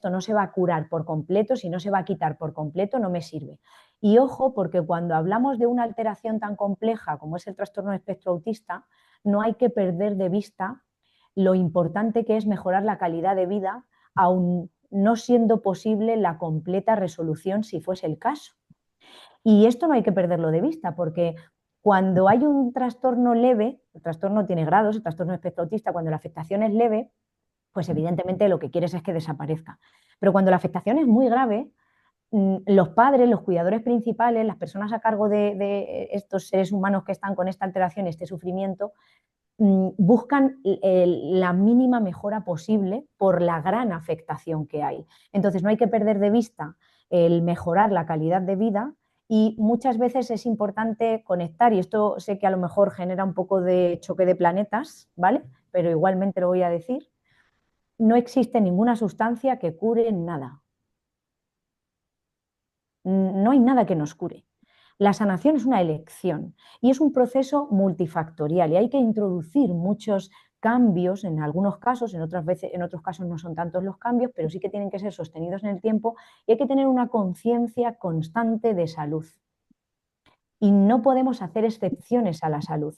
no se va a curar por completo, si no se va a quitar por completo, no me sirve. Y ojo, porque cuando hablamos de una alteración tan compleja como es el trastorno de espectro autista, no hay que perder de vista lo importante que es mejorar la calidad de vida, aun no siendo posible la completa resolución si fuese el caso. Y esto no hay que perderlo de vista, porque cuando hay un trastorno leve, el trastorno tiene grados, el trastorno de espectro autista, cuando la afectación es leve, pues evidentemente lo que quieres es que desaparezca. Pero cuando la afectación es muy grave, los padres, los cuidadores principales, las personas a cargo de estos seres humanos que están con esta alteración, este sufrimiento, buscan la mínima mejora posible por la gran afectación que hay. Entonces no hay que perder de vista el mejorar la calidad de vida y muchas veces es importante conectar, y esto sé que a lo mejor genera un poco de choque de planetas, ¿vale? Pero igualmente lo voy a decir, no existe ninguna sustancia que cure nada. No hay nada que nos cure. La sanación es una elección y es un proceso multifactorial y hay que introducir muchos cambios en algunos casos, en otros casos no son tantos los cambios, pero sí que tienen que ser sostenidos en el tiempo y hay que tener una conciencia constante de salud. Y no podemos hacer excepciones a la salud.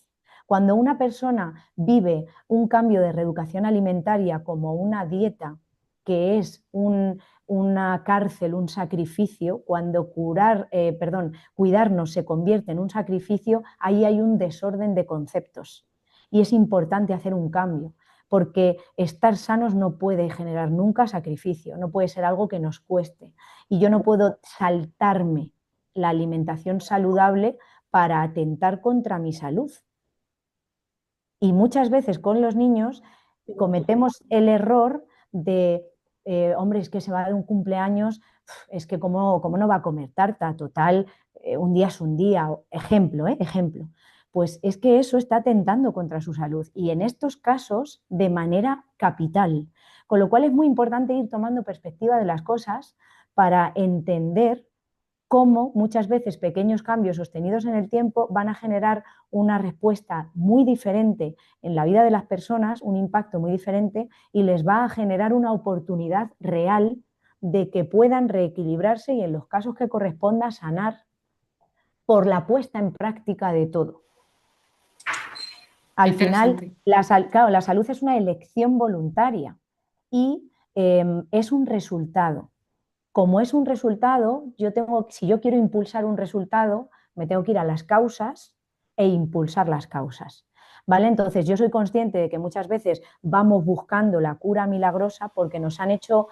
Cuando una persona vive un cambio de reeducación alimentaria como una dieta, que es una cárcel, un sacrificio, cuando cuidarnos se convierte en un sacrificio, ahí hay un desorden de conceptos. Y es importante hacer un cambio, porque estar sanos no puede generar nunca sacrificio, no puede ser algo que nos cueste. Y yo no puedo saltarme la alimentación saludable para atentar contra mi salud. Y muchas veces con los niños cometemos el error de, hombre, es que se va de un cumpleaños, es que cómo no va a comer tarta, total, un día es un día, ejemplo, ejemplo. Pues es que eso está atentando contra su salud y en estos casos de manera capital. Con lo cual es muy importante ir tomando perspectiva de las cosas para entender cómo muchas veces pequeños cambios sostenidos en el tiempo van a generar una respuesta muy diferente en la vida de las personas, un impacto muy diferente y les va a generar una oportunidad real de que puedan reequilibrarse y en los casos que corresponda sanar por la puesta en práctica de todo. Al final, Interesante. claro, la salud es una elección voluntaria y es un resultado. Como es un resultado, si yo quiero impulsar un resultado, me tengo que ir a las causas e impulsar las causas. ¿Vale? Entonces, yo soy consciente de que muchas veces vamos buscando la cura milagrosa porque nos han hecho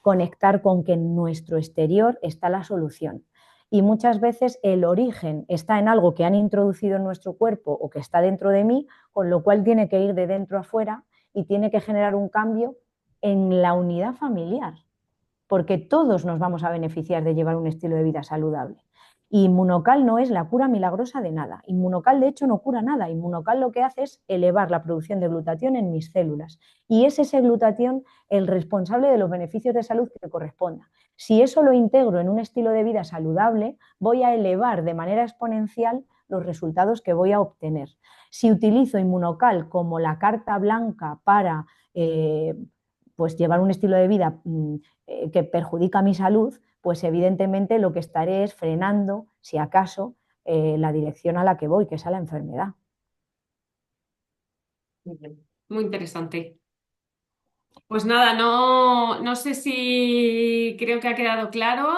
conectar con que en nuestro exterior está la solución. Y muchas veces el origen está en algo que han introducido en nuestro cuerpo o que está dentro de mí, con lo cual tiene que ir de dentro a fuera y tiene que generar un cambio en la unidad familiar porque todos nos vamos a beneficiar de llevar un estilo de vida saludable. Inmunocal no es la cura milagrosa de nada. Inmunocal, de hecho, no cura nada. Inmunocal lo que hace es elevar la producción de glutatión en mis células. Y es ese glutatión el responsable de los beneficios de salud que corresponda. Si eso lo integro en un estilo de vida saludable, voy a elevar de manera exponencial los resultados que voy a obtener. Si utilizo Inmunocal como la carta blanca para pues llevar un estilo de vida que perjudica mi salud, pues evidentemente lo que estaré es frenando, si acaso, la dirección a la que voy, que es a la enfermedad. Muy bien. Muy interesante. Pues nada, no sé si creo que ha quedado claro.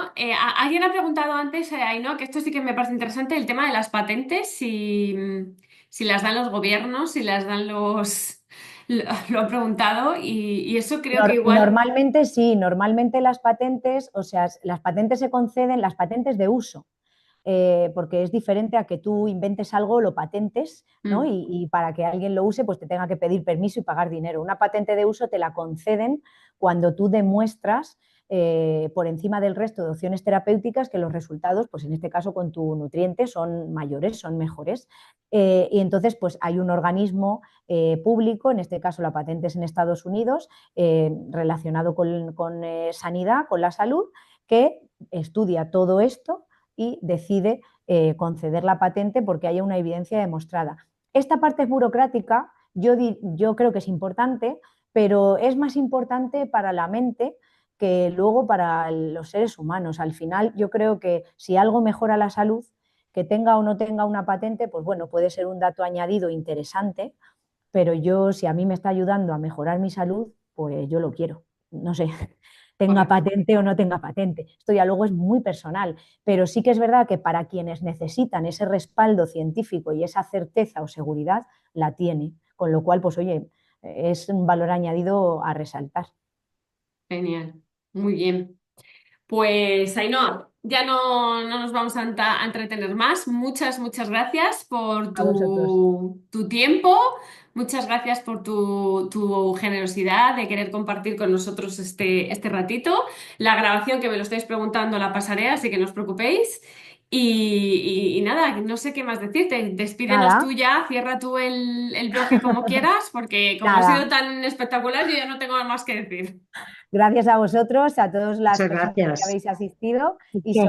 Alguien ha preguntado antes, Ainhoa, que esto sí que me parece interesante, el tema de las patentes, si las dan los gobiernos, si las dan los... Lo han preguntado y eso creo que igual... Normalmente sí, normalmente las patentes, o sea, las patentes se conceden, las patentes de uso, porque es diferente a que tú inventes algo, lo patentes, ¿no? Mm. Y para que alguien lo use, pues te tenga que pedir permiso y pagar dinero. Una patente de uso te la conceden cuando tú demuestras por encima del resto de opciones terapéuticas, que los resultados, pues en este caso con tu nutriente, son mayores, son mejores. Y entonces, pues hay un organismo público, en este caso la patente es en Estados Unidos, relacionado con sanidad, con la salud, que estudia todo esto y decide conceder la patente porque haya una evidencia demostrada. Esta parte burocrática yo creo que es importante, pero es más importante para la mente que luego para los seres humanos. Al final, yo creo que si algo mejora la salud, que tenga o no tenga una patente, pues bueno, puede ser un dato añadido interesante, pero yo, si a mí me está ayudando a mejorar mi salud, pues yo lo quiero. No sé, tenga Correcto. patente o no tenga patente. Esto ya luego es muy personal, pero sí que es verdad que para quienes necesitan ese respaldo científico y esa certeza o seguridad, la tiene. Con lo cual, pues oye, es un valor añadido a resaltar. Genial. Muy bien. Pues Ainhoa, ya no nos vamos a entretener más. Muchas gracias por A vosotros. tu tiempo, muchas gracias por tu generosidad de querer compartir con nosotros este ratito. La grabación que me lo estáis preguntando la pasaré, así que no os preocupéis. Y nada, no sé qué más decirte. Despídenos tú Nada, ya, cierra tú el bloque como quieras, porque como ha sido nada. tan espectacular, yo ya no tengo más que decir. Gracias a vosotros, a todas las Muchas personas que gracias. habéis asistido y Que sobre